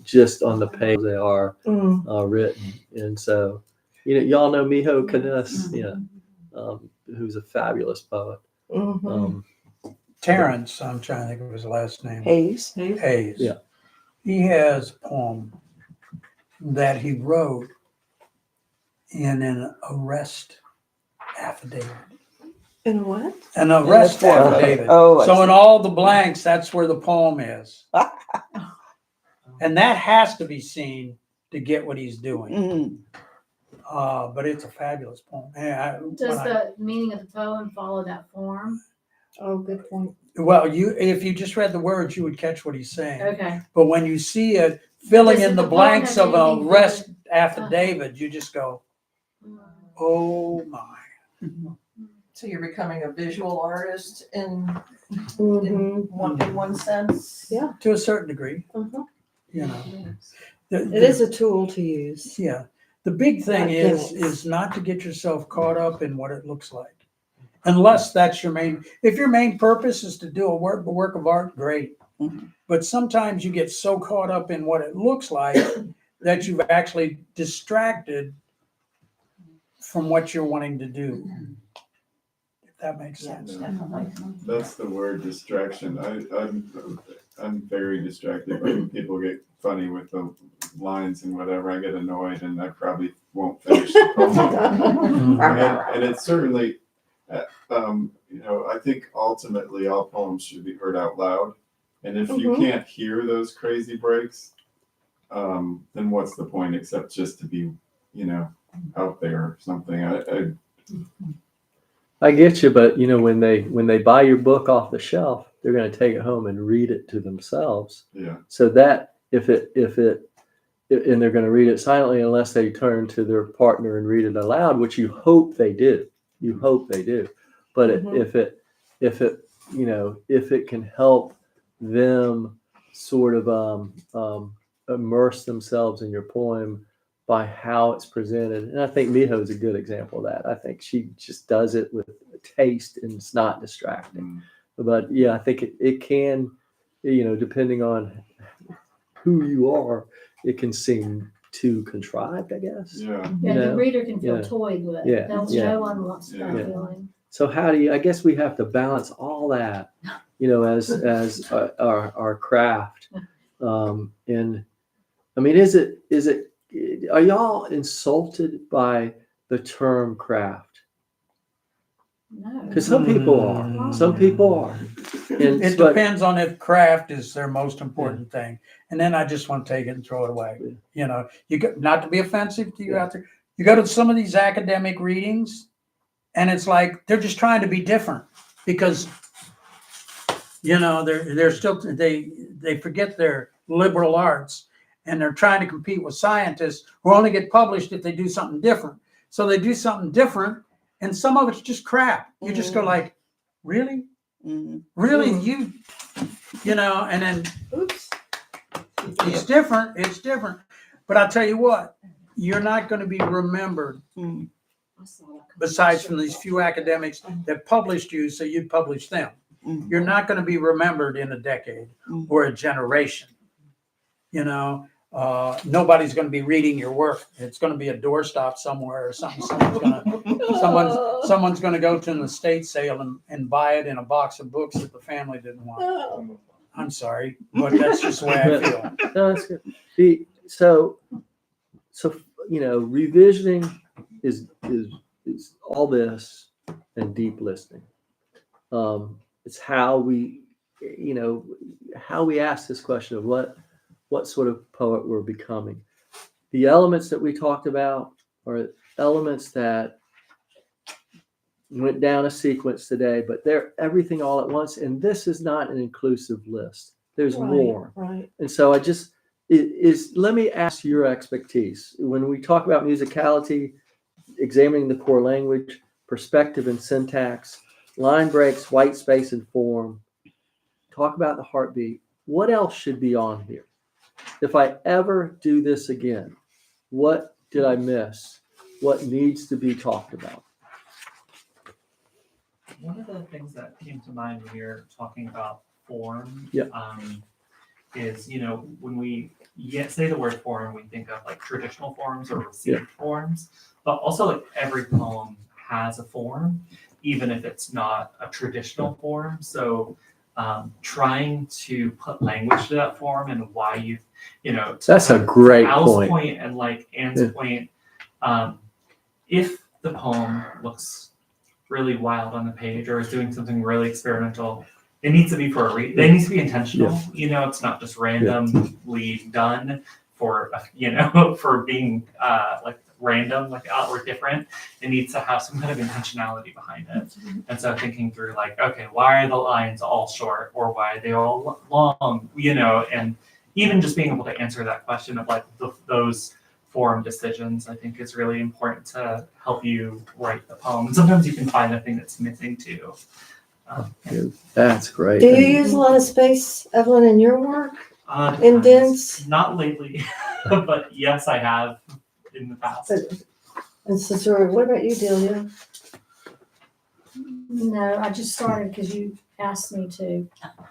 Speaker 3: just on the page they are written. And so, y'all know Miho Kniss, who's a fabulous poet.
Speaker 4: Terrence, I'm trying to think of his last name.
Speaker 7: Hayes.
Speaker 4: Hayes.
Speaker 3: Yeah.
Speaker 4: He has a poem that he wrote in an arrest affidavit.
Speaker 1: And what?
Speaker 4: An arrest affidavit.
Speaker 7: Oh, I
Speaker 4: So in
Speaker 7: see.
Speaker 4: all the blanks, that's where the poem is. And that has to be seen to get what he's doing. But it's a fabulous poem.
Speaker 10: Does the meaning of the poem follow that form?
Speaker 1: Oh, good point.
Speaker 4: Well, if you just read the words, you would catch what he's saying.
Speaker 10: Okay.
Speaker 4: But when you see it filling
Speaker 10: Does
Speaker 4: in
Speaker 10: the
Speaker 4: the
Speaker 10: poem
Speaker 4: blanks
Speaker 10: have
Speaker 4: of
Speaker 10: anything
Speaker 4: an
Speaker 10: to
Speaker 4: arrest
Speaker 10: do
Speaker 4: affidavit, you just go, oh my.
Speaker 2: So you're becoming a visual artist in
Speaker 1: Mhm.
Speaker 2: one sense?
Speaker 1: Yeah.
Speaker 4: To a certain degree,
Speaker 1: Uh-huh.
Speaker 4: The-
Speaker 1: It is a tool to use.
Speaker 4: Yeah. The big thing
Speaker 1: Not
Speaker 4: is
Speaker 1: gimmicks.
Speaker 4: not to get yourself caught up in what it looks like. Unless that's if your main purpose is to do a work of art, great. But sometimes you get so caught up in what it looks like that you've actually distracted from what you're wanting to do. If that makes sense.
Speaker 2: Definitely.
Speaker 9: That's the word, distraction. I'm very distracted when people get funny with the lines and whatever. I get annoyed and I probably won't finish the poem. And it's certainly, I think ultimately all poems should be heard out loud. And if you can't hear those crazy breaks, then what's the point except just to be, out there or something.
Speaker 3: I get you, but when they buy your book off the shelf, they're going to take it home and read it to themselves.
Speaker 9: Yeah.
Speaker 3: So that and they're going to read it silently unless they turn to their partner and read it aloud, which you hope they do. You hope they do. But if it can help them sort of immerse themselves in your poem by how it's presented. And I think Miho's a good example of that. I think she just does it with taste and it's not distracting. But yeah, I think it can, depending on who you are, it can seem too contrived, I guess.
Speaker 9: Yeah.
Speaker 10: Yeah, the reader can feel
Speaker 3: Yeah.
Speaker 10: toyed with.
Speaker 3: Yeah.
Speaker 10: That's
Speaker 3: Yeah.
Speaker 10: no one wants that
Speaker 9: Yeah.
Speaker 10: feeling.
Speaker 3: So I guess we have to balance all that, as our craft. And I mean, are y'all insulted by the term craft?
Speaker 10: No.
Speaker 3: Because some people are. Some people are.
Speaker 4: It depends on if craft is their most important thing. And then I just want to take it and throw it away. You got, not to be offensive to you out there. You go to some of these academic readings And it's like, they're just trying to be different because, they're still, they forget their liberal arts and they're trying to compete with scientists who only get published if they do something different. So they do something different and some of it's just crap. You just go like, really?
Speaker 7: Mhm.
Speaker 4: Really? And then
Speaker 1: Oops.
Speaker 4: it's different. But I'll tell you what, you're not going to be remembered
Speaker 7: Mm.
Speaker 4: besides from these few academics that published you, so you'd publish them.
Speaker 7: Mm.
Speaker 4: You're not going to be remembered in a decade
Speaker 7: Mm.
Speaker 4: or a generation. Nobody's going to be reading your work. It's going to be a doorstop somewhere or something. Someone's going to go to an estate sale and buy it in a box of books that the family didn't want. I'm sorry, but that's just the way I feel.
Speaker 3: No, that's good. So revisioning is all this and deep listening. It's how we ask this question of what sort of poet we're becoming. The elements that we talked about are elements that went down a sequence today, but they're everything all at once. And this is not an inclusive list. There's more.
Speaker 1: Right.
Speaker 3: And so let me ask your expertise. When we talk about musicality, examining the core language, perspective and syntax, line breaks, white space and form, talk about the heartbeat. What else should be on here? If I ever do this again, what did I miss? What needs to be talked about?
Speaker 5: One of the things that came to mind when you're talking about form,
Speaker 3: Yeah.
Speaker 5: is, when we say the word form, we think of like traditional forms or received forms, but also like every poem has a form, even if it's not a traditional form. So trying to put language to that form and why
Speaker 3: That's a great
Speaker 5: Al's
Speaker 3: point.
Speaker 5: and like Anne's point, if the poem looks really wild on the page or is doing something really experimental, it needs to be for a reason. It needs to be intentional. It's not just randomly done for for being like random, like or different. It needs to have some kind of intentionality behind it. And so thinking through like, okay, why are the lines all short or why are they all long? And even just being able to answer that question of like those form decisions, I think is really important to help you write the poem. And sometimes you can find the thing that's missing too.
Speaker 3: That's great.
Speaker 1: Do you use a lot of space, Evelyn, in your work? Indents?
Speaker 5: Not lately, but yes, I have in the past.
Speaker 1: And Cesura, what about you, Delia?
Speaker 10: No, I just started because you asked me to.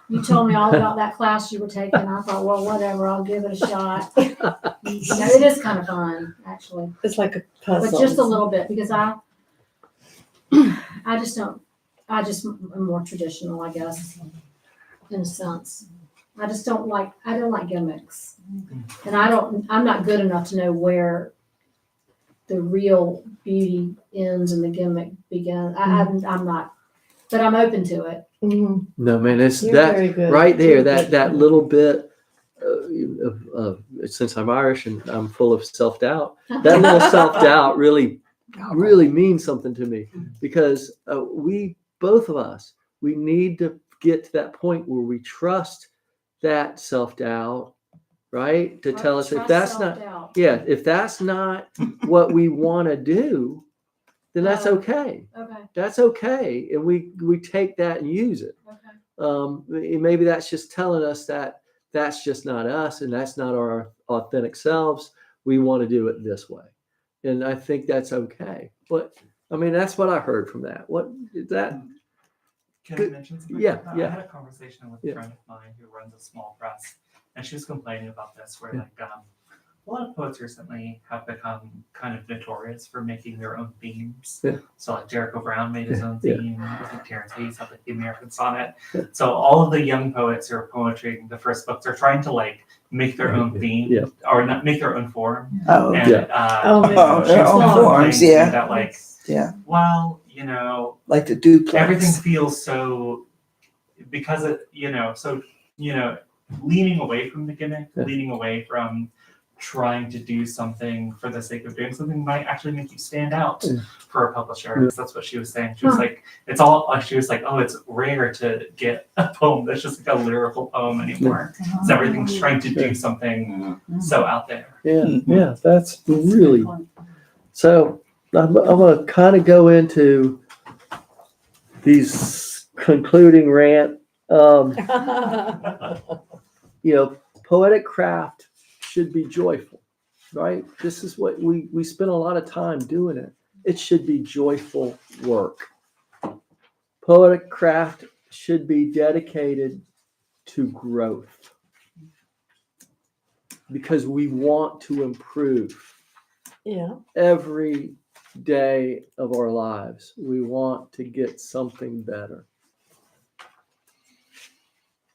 Speaker 10: You told me all about that class you were taking. I thought, well, whatever, I'll give it a shot. It is kind of fun, actually.
Speaker 1: It's like a
Speaker 10: But
Speaker 1: puzzle.
Speaker 10: just a little bit, because I just am more traditional, I guess, in a sense. I don't like gimmicks. And I'm not good enough to know where the real beauty ends and the gimmick begins. I'm not, but I'm open to it.
Speaker 1: Mhm.
Speaker 3: No, man, it's
Speaker 1: You're
Speaker 3: that
Speaker 1: very good.
Speaker 3: right there.
Speaker 1: You're
Speaker 3: That
Speaker 1: good.
Speaker 3: little bit of since I'm Irish and I'm full of self-doubt, that little self-doubt really means something to me, because both of us, we need to get to that point where we trust that self-doubt, right? To tell us if that's not, if that's not what we want to do, then that's okay.
Speaker 10: Okay,
Speaker 3: That's okay. And we take that and use it.
Speaker 10: okay.
Speaker 3: Maybe that's just telling us that that's just not us and that's not our authentic selves. We want to do it this way. And I think that's okay. But I mean, that's what I heard from that. What is that?
Speaker 5: Can I mention something?
Speaker 3: Yeah,
Speaker 5: I had a conversation with a friend of mine who runs a small press, and she was complaining about this, where like a lot of poets recently have become kind of notorious for making their own themes.
Speaker 3: Yeah.
Speaker 5: So like Jericho Brown made his own theme. I think Terrence Hayes had like the American Sonnet. So all of the young poets who are poetry, the first books, are trying to like make their own theme or not make their own form.
Speaker 7: Oh,
Speaker 5: And,
Speaker 7: their
Speaker 5: she was
Speaker 7: own forms,
Speaker 5: complaining that like, well,
Speaker 7: like the duplex.
Speaker 5: everything feels so, because it, leaning away from the gimmick, leaning away from trying to do something for the sake of doing something might actually make you stand out
Speaker 3: Yeah.
Speaker 5: for a publisher. Because that's what she was saying. She was like, it's all, she was like, oh, it's rare to get a poem that's just like a lyrical poem anymore. So everything's trying to do something so out there.
Speaker 3: Yeah, that's really, so I'm gonna kind of go into these concluding rant. Poetic craft should be joyful, right? This is what we spend a lot of time doing it. It should be joyful work. Poetic craft should be dedicated to growth because we want to improve.
Speaker 1: Yeah.
Speaker 3: Every day of our lives, we want to get something better.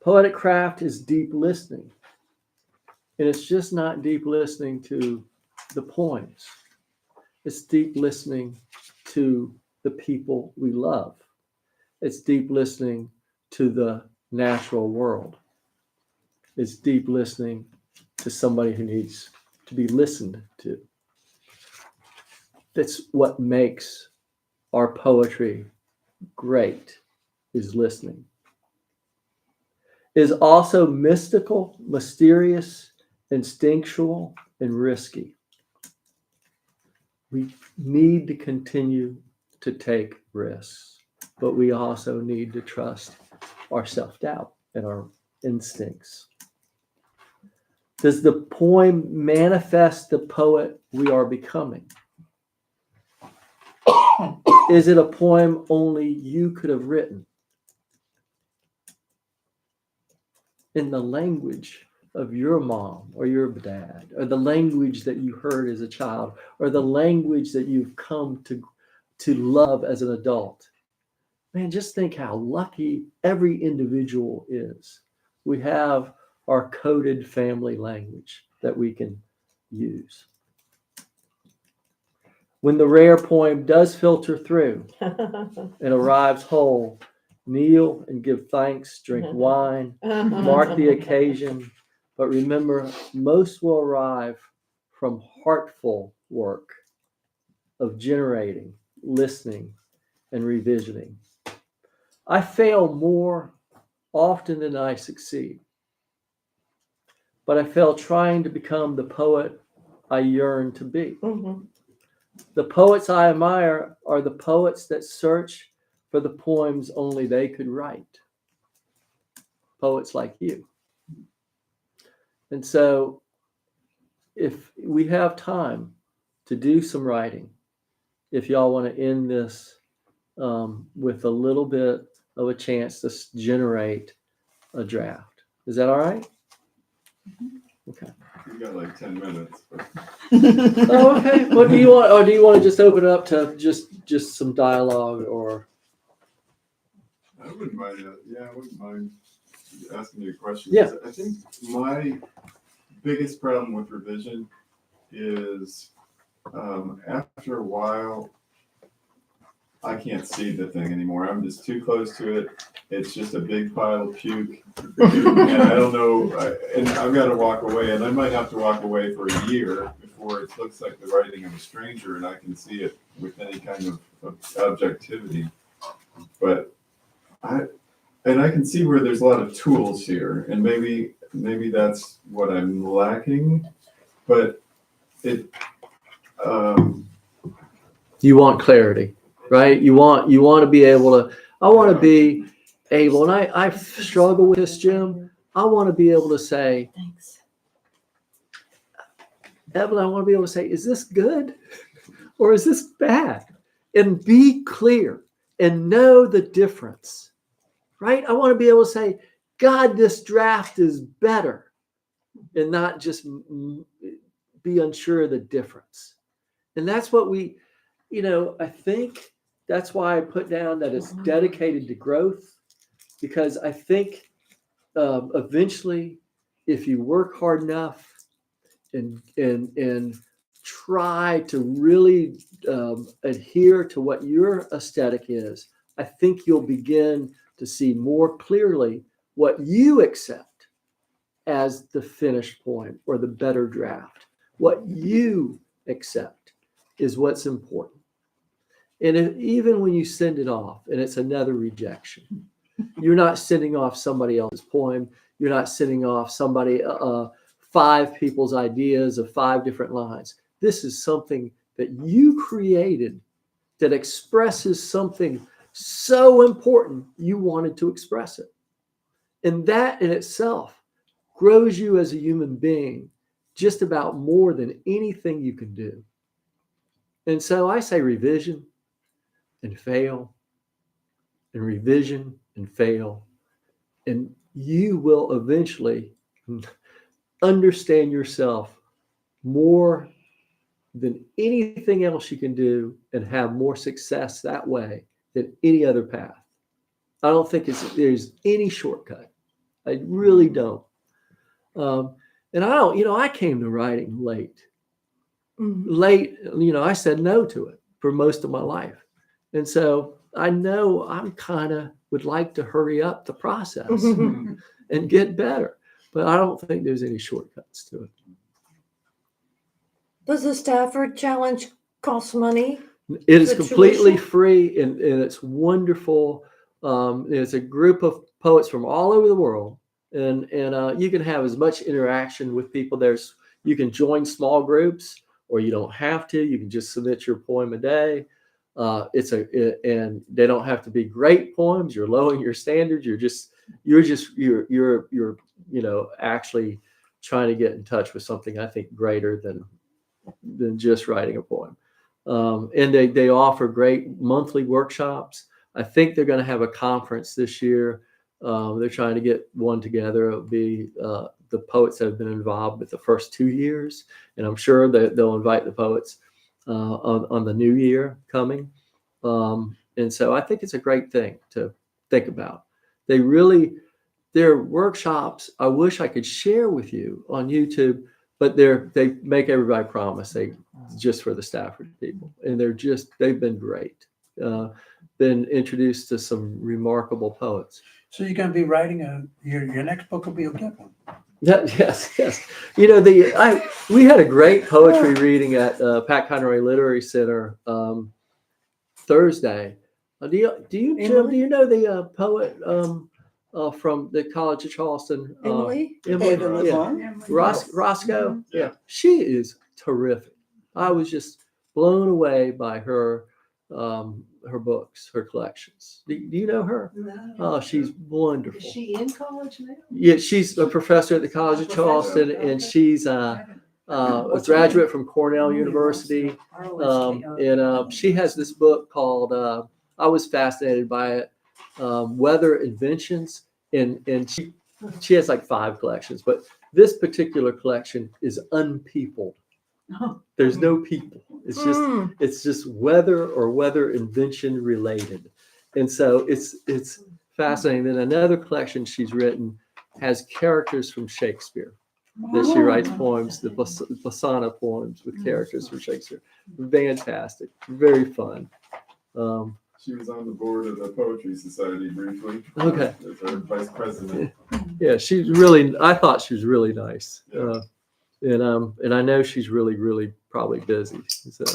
Speaker 3: Poetic craft is deep listening. And it's just not deep listening to the poems. It's deep listening to the people we love. It's deep listening to the natural world. It's deep listening to somebody who needs to be listened to. That's what makes our poetry great, is listening. It is also mystical, mysterious, instinctual, and risky. We need to continue to take risks, but we also need to trust our self-doubt and our instincts. Does the poem manifest the poet we are becoming? Is it a poem only you could have written? In the language of your mom or your dad, or the language that you heard as a child, or the language that you've come to love as an adult. Man, just think how lucky every individual is. We have our coded family language that we can use. When the rare poem does filter through and arrives whole, kneel and give thanks, drink wine, mark the occasion, but remember, most will arrive from heartful work of generating, listening, and revisiting. I fail more often than I succeed, but I fail trying to become the poet I yearn to be.
Speaker 1: Mhm.
Speaker 3: The poets I admire are the poets that search for the poems only they could write. Poets like you. And so if we have time to do some writing, if y'all want to end this with a little bit of a chance to generate a draft. Is that all right? Okay.
Speaker 9: We got like 10 minutes. But...
Speaker 3: Oh, okay. What do you want? Or do you want to just open it up to just some dialogue or?
Speaker 9: I wouldn't mind. I wouldn't mind asking you a question.
Speaker 3: Yeah.
Speaker 9: I think my biggest problem with revision is after a while, I can't see the thing anymore. I'm just too close to it. It's just a big pile of puke. And I don't know, and I've got to walk away, and I might have to walk away for a year before it looks like the writing of a stranger and I can see it with any kind of objectivity. But I can see where there's a lot of tools here, and maybe that's what I'm lacking, but it,
Speaker 3: You want clarity, right? You want to be able to, I want to be able, and I struggle with this, Jim. I want to be able to say,
Speaker 1: Thanks.
Speaker 3: Evelyn, I want to be able to say, is this good or is this bad? And be clear and know the difference, right? I want to be able to say, God, this draft is better, and not just be unsure of the difference. And that's what I think that's why I put down that it's dedicated to growth, because I think eventually, if you work hard enough and try to really adhere to what your aesthetic is, I think you'll begin to see more clearly what you accept as the finished poem or the better draft. What you accept is what's important. And even when you send it off and it's another rejection, you're not sending off somebody else's poem. You're not sending off somebody, 5 people's ideas of 5 different lines. This is something that you created that expresses something so important you wanted to express it. And that in itself grows you as a human being just about more than anything you can do. And so I say revision and fail and revision and fail. And you will eventually understand yourself more than anything else you can do and have more success that way than any other path. I don't think there's any shortcut. I really don't. And I don't, I came to writing late. Late, I said no to it for most of my life. And so I know I'm kind of would like to hurry up the process and get better. But I don't think there's any shortcuts to it.
Speaker 1: Does the Stafford Challenge cost money?
Speaker 3: It is
Speaker 1: The
Speaker 3: completely
Speaker 1: tuition?
Speaker 3: free and it's wonderful. It's a group of poets from all over the world. And you can have as much interaction with people. You can join small groups, or you don't have to. You can just submit your poem a day. And they don't have to be great poems. You're lowering your standards. You're actually trying to get in touch with something I think greater than just writing a poem. And they offer great monthly workshops. I think they're going to have a conference this year. They're trying to get one together. It'll be the poets that have been involved with the first 2 years, and I'm sure that they'll invite the poets on the new year coming. And so I think it's a great thing to think about. Their workshops, I wish I could share with you on YouTube, but they make everybody promise just for the Stafford people, and they've been great. Been introduced to some remarkable poets.
Speaker 4: So you're going to be writing your next book will be a good one.
Speaker 3: Yes. We had a great poetry reading at Pat Conroy Literary Center Thursday. Do you know the poet from the College of Charleston?
Speaker 1: Emily?
Speaker 3: Emily, yeah. Roscoe. Yeah, she is terrific. I was just blown away by her books, her collections. Do you know her?
Speaker 6: No.
Speaker 3: Oh, she's wonderful.
Speaker 6: Is she in college now?
Speaker 3: Yeah, she's a professor at the College of Charleston, and she's a graduate from Cornell University. She has this book called, I was fascinated by it, Weather Inventions. And she has like 5 collections, but this particular collection is unpeopled. There's no people. It's just weather or weather invention related. And so it's fascinating. Then another collection she's written has characters from Shakespeare. That she writes poems, the Basana poems with characters from Shakespeare. Fantastic. Very fun.
Speaker 9: She was on the board of the Poetry Society briefly.
Speaker 3: Okay.
Speaker 9: As our vice president.
Speaker 3: Yeah, I thought she was really nice.
Speaker 9: Yeah.
Speaker 3: And I know she's really, really probably busy. So,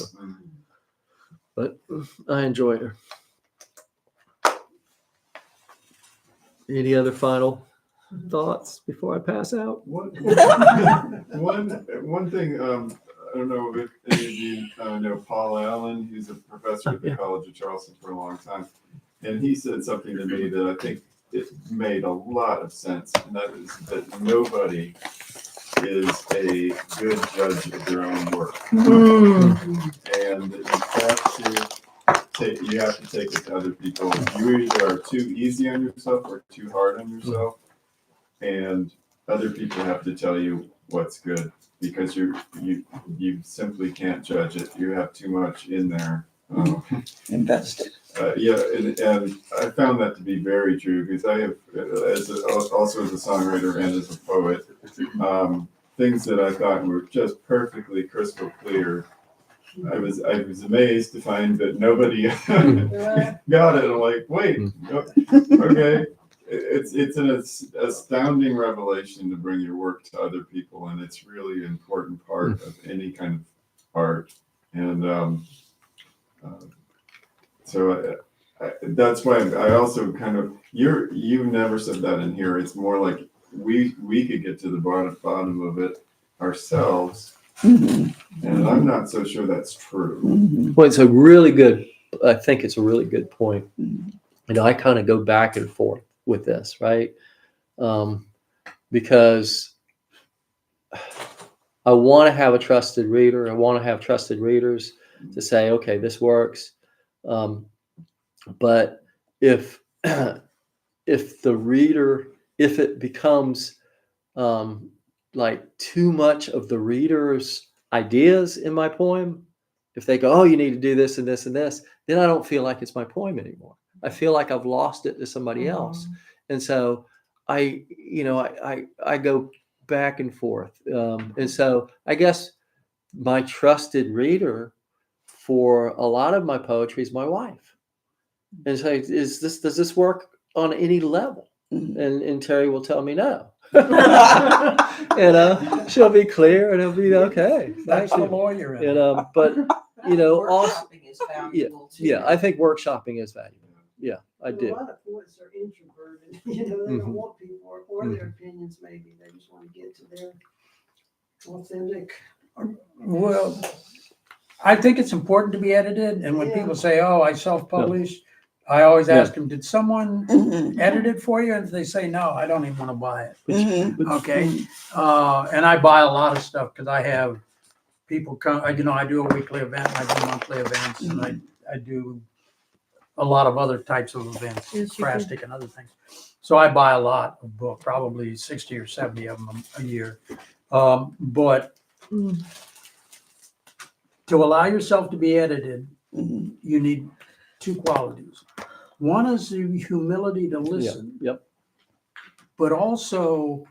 Speaker 3: but I enjoyed her. Any other final thoughts before I pass out?
Speaker 9: One thing, I don't know if any of you know Paul Allen. He's a professor at the College of Charleston for a long time. And he said something to me that I think it made a lot of sense. And that is that nobody is a good judge of their own work. And you have to take it to other people. You either are too easy on yourself or too hard on yourself. And other people have to tell you what's good, because you simply can't judge it. You have too much in there.
Speaker 7: Invested.
Speaker 9: And I found that to be very true, because I have, also as a songwriter and as a poet, things that I thought were just perfectly crystal clear. I was amazed to find that nobody got it. I'm like, wait, okay. it's an astounding revelation to bring your work to other people, and it's really an important part of any kind of art. And so that's why I also kind of you never said that in here. It's more like we could get to the bottom of it ourselves, and I'm not so sure that's true.
Speaker 3: Well, it's a really good, I think it's a really good point. You know, I kind of go back and forth with this, right? Because I want to have a trusted reader. I want to have trusted readers to say, okay, this works. But if the reader, if it becomes like too much of the reader's ideas in my poem, if they go, oh, you need to do this and this and this, then I don't feel like it's my poem anymore. I feel like I've lost it to somebody else. And so I go back and forth. And so I guess my trusted reader for a lot of my poetry is my wife. And so does this work on any level? And Terry will tell me no. She'll be clear and it'll be okay.
Speaker 4: That's
Speaker 3: Thank
Speaker 4: the
Speaker 3: you.
Speaker 4: lawyer.
Speaker 3: But also,
Speaker 2: Workshopping is valuable too.
Speaker 3: yeah, I think workshopping is valuable. Yeah, I
Speaker 6: A
Speaker 3: do.
Speaker 6: lot of poets are introverted, they don't want people or their opinions maybe, they just want to get to their authentic.
Speaker 4: Well, I think it's important to be edited. And when
Speaker 6: Yeah.
Speaker 4: people say, oh, I self-publish, I always ask them, did someone edit it for you? And if they say no, I don't even want to buy it. Okay. And I buy a lot of stuff because I have people come, I do a weekly event, I do monthly events, and I do a lot of other types of events,
Speaker 1: Yes, you
Speaker 4: Crastic and other things. So I buy a lot of books, probably 60 or 70 of them a year. But to allow yourself to be edited, you need two qualities. One is the humility to listen.
Speaker 3: Yep.
Speaker 4: But also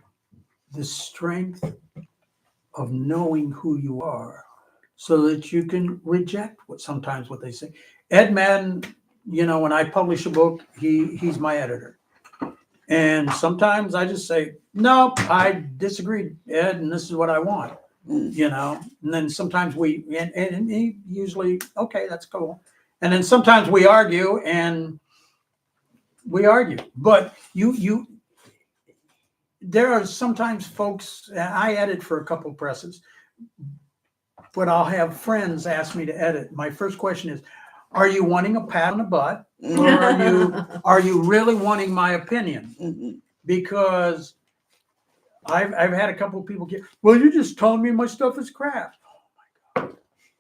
Speaker 4: the strength of knowing who you are so that you can reject sometimes what they say. Ed Madden, when I publish a book, he's my editor. And sometimes I just say, no, I disagree, Ed, and this is what I want, and then sometimes and he usually, okay, that's cool. And then sometimes we argue, but there are sometimes folks, I edit for a couple presses, but I'll have friends ask me to edit. My first question is, are you wanting a pat on the butt, or are you really wanting my opinion? Because I've had a couple of people well, you're just telling me my stuff is crap. Oh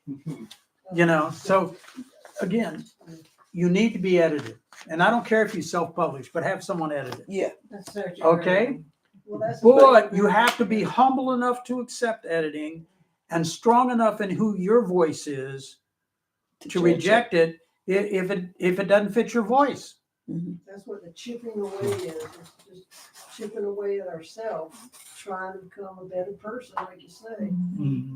Speaker 4: my God. So again, you need to be edited. And I don't care if you self-publish, but have someone edit it.
Speaker 7: Yeah.
Speaker 6: That's so true.
Speaker 4: Okay?
Speaker 6: Well, that's
Speaker 4: But you have to be humble enough to accept editing and strong enough in who your voice is to reject it if it doesn't fit your voice.
Speaker 6: That's what the chipping away is. It's just chipping away at ourselves, trying to become a better person, like you say,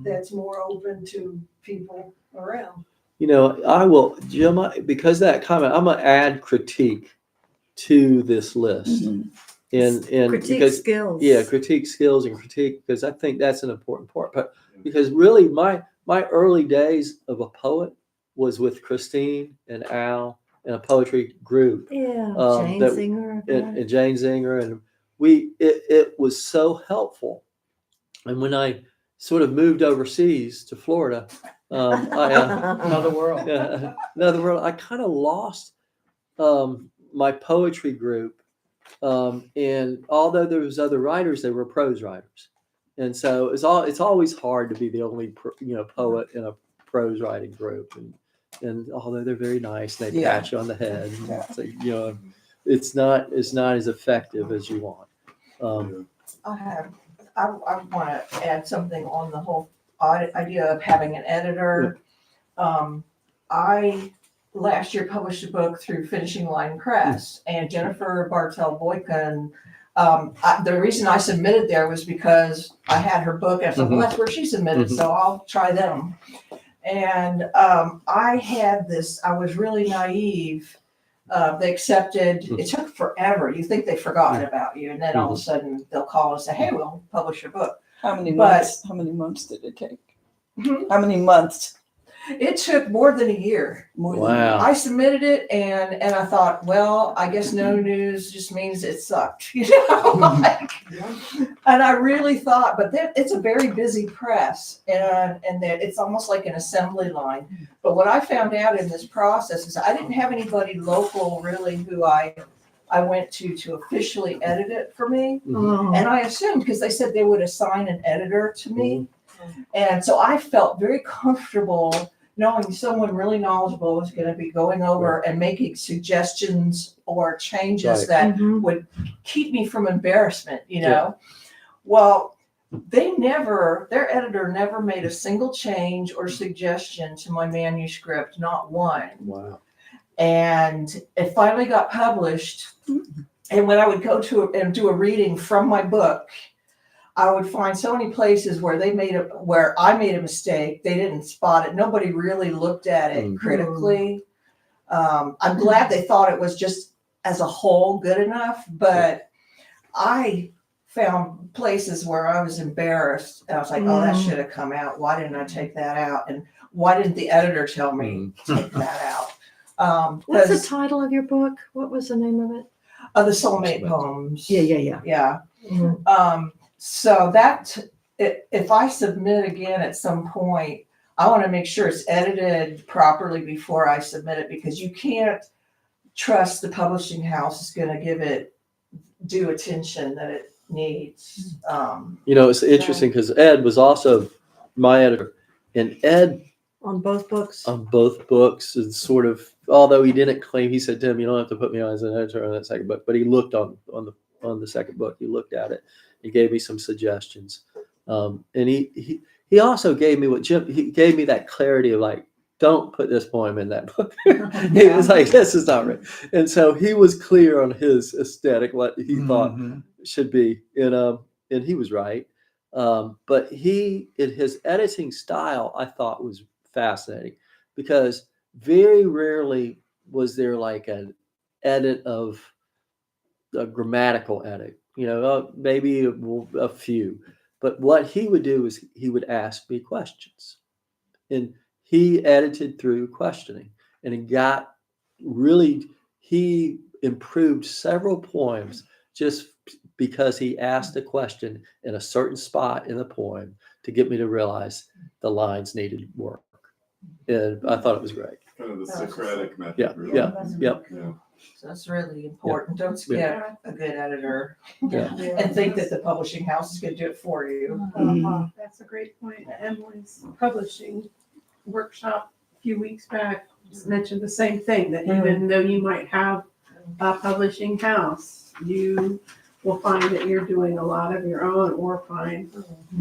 Speaker 6: that's more open to people around.
Speaker 3: I will, Jim, because of that comment, I'm gonna add critique to this list. And
Speaker 1: Critique
Speaker 3: because
Speaker 1: skills.
Speaker 3: Yeah, critique skills and critique, because I think that's an important part. But because really my early days of a poet was with Christine and Al and a poetry group.
Speaker 1: Yeah, Jane
Speaker 3: that-
Speaker 1: Singer.
Speaker 3: and Jane Zinger, and it was so helpful. And when I sort of moved overseas to Florida,
Speaker 4: Another world.
Speaker 3: I kind of lost my poetry group, and although there was other writers, they were prose writers, and so it's always hard to be the only poet in a prose writing group, and although they're very nice, and they pat you on the head, so, it's not as effective as you want.
Speaker 2: I want to add something on the whole idea of having an editor. I last year published a book through Finishing Line Press, and Jennifer Bartel Boykin. The reason I submitted there was because I had her book, and I thought, well, that's where she submitted, so I'll try them. And I was really naive They accepted, it took forever. You think they've forgotten about you, and then all of a sudden they'll call and say, hey, we'll publish your book.
Speaker 7: How many
Speaker 2: But-
Speaker 7: months? How many months did it take?
Speaker 2: Mhm.
Speaker 7: How many months?
Speaker 2: It took more than a year.
Speaker 7: More than
Speaker 3: Wow.
Speaker 2: I submitted it and I thought, well, I guess no news just means it sucked, you know? Like, and I really thought, but then it's a very busy press and that it's almost like an assembly line. But what I found out in this process is I didn't have anybody local really who I went to officially edit it for me.
Speaker 1: Oh.
Speaker 2: And I assumed, because they said they would assign an editor to me. And so I felt very comfortable knowing someone really knowledgeable was going to be going over and making suggestions or changes
Speaker 3: Right.
Speaker 2: that
Speaker 1: Mhm.
Speaker 2: would keep me from embarrassment, you know? Well, their editor never made a single change or suggestion to my manuscript, not one.
Speaker 3: Wow.
Speaker 2: And it finally got published. And when I would go to and do a reading from my book, I would find so many places where where I made a mistake. They didn't spot it. Nobody really looked at it critically. I'm glad they thought it was just as a whole good enough, but I found places where I was embarrassed. And I was like, oh, that should have come out. Why didn't I take that out? And why didn't the editor tell me to take that out?
Speaker 1: What's the
Speaker 2: 'Cause
Speaker 1: title of your book? What was the name of it?
Speaker 2: of the soulmate poems.
Speaker 1: Yeah.
Speaker 2: Yeah.
Speaker 1: Mhm.
Speaker 2: So that if I submit again at some point, I want to make sure it's edited properly before I submit it, because you can't trust the publishing house is going to give it due attention that it needs.
Speaker 3: You know, it's interesting because Ed was also my editor, and Ed
Speaker 1: On both books?
Speaker 3: on both books is sort of, although he didn't claim, he said, Tim, you don't have to put me on as an editor on that second book, but he looked on the second book. He looked at it. He gave me some suggestions. And he also gave me he gave me that clarity of like, don't put this poem in that book. He was like, this is not right. And so he was clear on his aesthetic, what he thought should be, and he was right. But in his editing style, I thought was fascinating, because very rarely was there like an edit of a grammatical edit, maybe a few. But what he would do is he would ask me questions, and he edited through questioning, and he improved several poems just because he asked a question in a certain spot in the poem to get me to realize the lines needed work. And I thought it was great.
Speaker 9: Kind of the Socratic method.
Speaker 3: Yeah,
Speaker 9: really.
Speaker 3: yeah, yeah.
Speaker 9: Yeah.
Speaker 2: So that's really important. Don't skip a good editor
Speaker 3: Yeah.
Speaker 2: and think that the publishing house is going to do it for you.
Speaker 11: That's a great point. Emily's publishing workshop a few weeks back just mentioned the same thing, that even though you might have a publishing house, you will find that you're doing a lot of your own, or find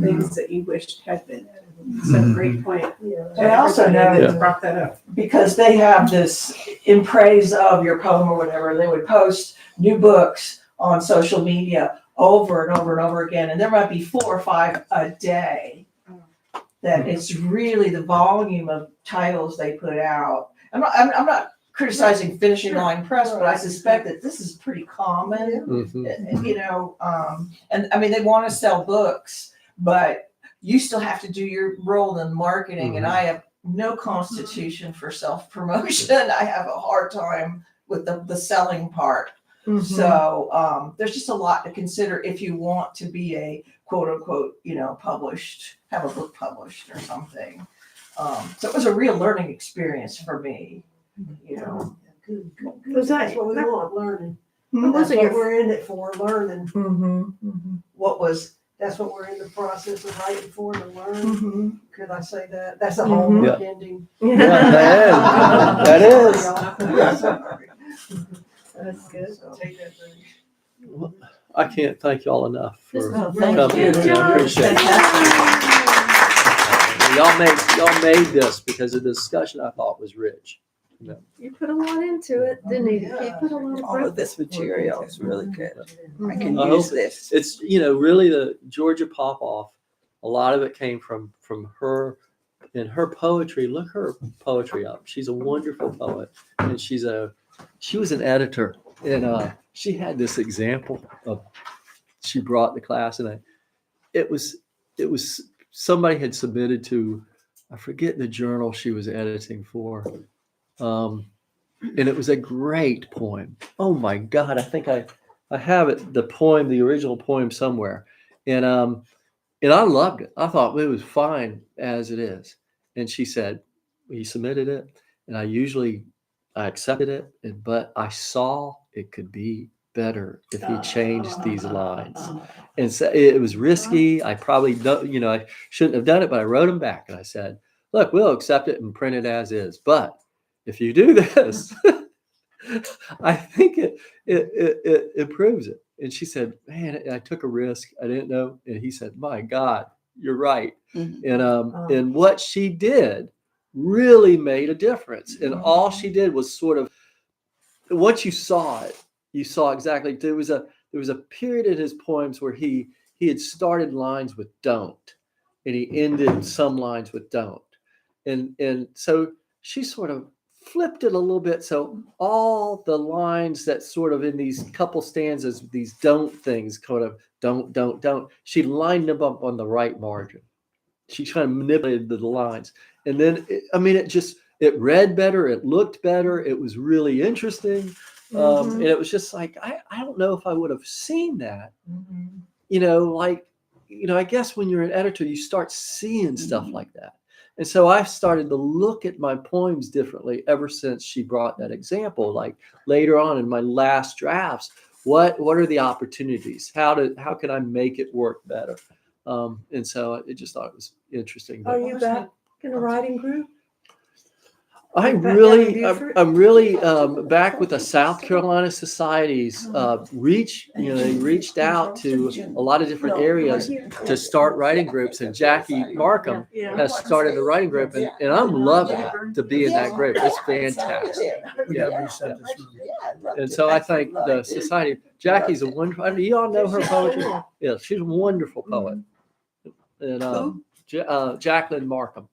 Speaker 11: things that you wished had been edited. So great point.
Speaker 2: And I also know
Speaker 11: Everybody
Speaker 2: that
Speaker 11: that's brought that up.
Speaker 2: because they have this in praise of your poem or whatever, they would post new books on social media over and over and over again. And there might be 4 or 5 a day. That it's really the volume of titles they put out. I'm not criticizing Finishing Line Press, but I suspect that this is pretty common.
Speaker 3: Mhm.
Speaker 2: And I mean, they want to sell books, but you still have to do your role in marketing. And I have no constitution for self-promotion. I have a hard time with the selling part. So there's just a lot to consider if you want to be a quote unquote, published, have a book published or something. So it was a real learning experience for me,
Speaker 6: Good.
Speaker 1: Was that-
Speaker 6: That's what we want, learning.
Speaker 1: What was
Speaker 6: That's
Speaker 1: it
Speaker 6: what
Speaker 1: your-
Speaker 6: we're in it for, learning.
Speaker 2: What was,
Speaker 6: That's what we're in the process of writing for, to learn.
Speaker 2: mm-hmm.
Speaker 6: Could I say that? That's a homework
Speaker 3: Yeah.
Speaker 6: ending.
Speaker 3: Yeah, that is.
Speaker 6: That's good. Take that back.
Speaker 3: Well, I can't thank y'all enough for
Speaker 8: Oh,
Speaker 3: coming.
Speaker 8: thank you.
Speaker 3: I appreciate it. Y'all made this because the discussion I thought was rich.
Speaker 1: You put a lot into it, didn't you? You put a lot of
Speaker 7: All of this material is really good. I can
Speaker 3: I
Speaker 7: use
Speaker 3: hope
Speaker 7: this.
Speaker 3: It's really the Georgia Popoff. A lot of it came from her and her poetry. Look her poetry up. She's a wonderful poet, and she's a she was an editor, and she had this example of she brought the class, and it was somebody had submitted to, I forget the journal she was editing for, and it was a great poem. Oh my God, I think I have it, the poem, the original poem somewhere, and I loved it. I thought it was fine as it is. And she said, he submitted it, and I accepted it, but I saw it could be better if he changed these lines. And so it was risky. I probably don't, I shouldn't have done it, but I wrote him back and I said, look, we'll accept it and print it as is. But if you do this, I think it improves it. And she said, man, I took a risk. I didn't know. And he said, my God, you're right. And what she did really made a difference. And all she did was sort of, once you saw it, you saw exactly, there was a period in his poems where he had started lines with don't, and he ended some lines with don't. And so she sort of flipped it a little bit. So all the lines that sort of in these couple stanzas, these don't things, kind of don't, she lined them up on the right margin. She kind of manipulated the lines. And then, it read better. It looked better. It was really interesting. And it was just like, I don't know if I would have seen that, I guess when you're an editor, you start seeing stuff like that. And so I've started to look at my poems differently ever since she brought that example. Like later on in my last drafts, what are the opportunities? How can I make it work better? And so I just thought it was interesting.
Speaker 1: Are you back in a writing group?
Speaker 3: I'm really back with the South Carolina Societies. They reached out to a lot of different areas to start writing groups, and Jackie Markham has started a writing group, and I'm loving it to be in that group. It's fantastic. Yeah. And so I think the society, Jackie's a wonderful, you all know her poetry? Yeah, she's a wonderful poet. And Jacqueline Markham.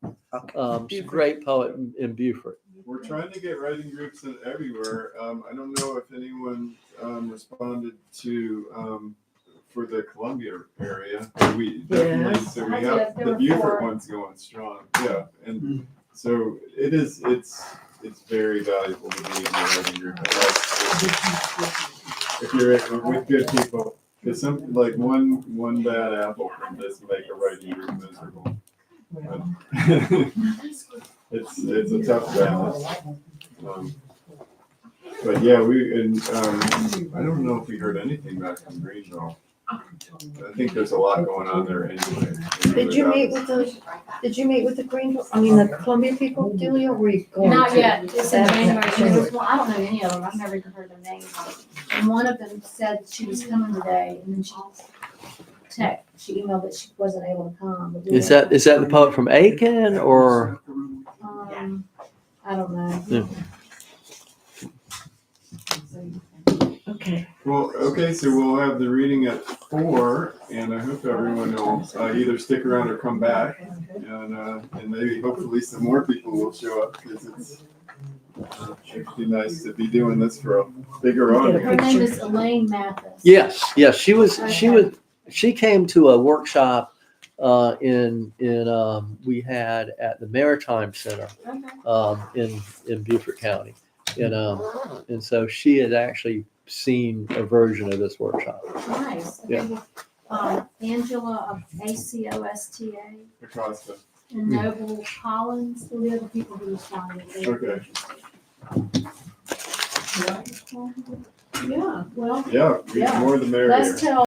Speaker 3: She's a great poet in Beaufort.
Speaker 9: We're trying to get writing groups in everywhere. I don't know if anyone responded to for the Columbia area. We definitely, so we have the Beaufort one's going strong. Yeah, and so it's very valuable to be in a writing group. If you're with good people, because some like one bad apple can just make a writing group miserable. It's a tough balance. But yeah, I don't know if we heard anything back from Greenville. I think there's a lot going on there anyway.
Speaker 1: Did you meet with the Greenville, the Columbia people, Julia, or were you going
Speaker 10: Not
Speaker 1: to?
Speaker 10: yet, it's in January, and there was one, I don't know any of them, I've never even heard their names. And one of them said she was coming today, and then she emailed that she wasn't able to come. But
Speaker 3: Is that the poet from Aiken or?
Speaker 10: I don't know.
Speaker 3: Yeah.
Speaker 1: Okay.
Speaker 9: Well, okay, so we'll have the reading at 4, and I hope everyone will either stick around or come back, and maybe hopefully some more people will show up, because it's actually nice to be doing this for a bigger audience.
Speaker 10: Her name is Elaine Mathis.
Speaker 3: Yes, she came to a workshop we had at the Maritime Center in Beaufort County, and so she had actually seen a version of this workshop.
Speaker 10: Nice.
Speaker 3: Yeah.
Speaker 10: Angela of ACOSTA
Speaker 9: Acosta.
Speaker 10: and Noble Collins were the other people who responded. They were
Speaker 9: Okay.
Speaker 10: interested. Yeah, well,
Speaker 9: Yeah, more the merrier.
Speaker 10: let's tell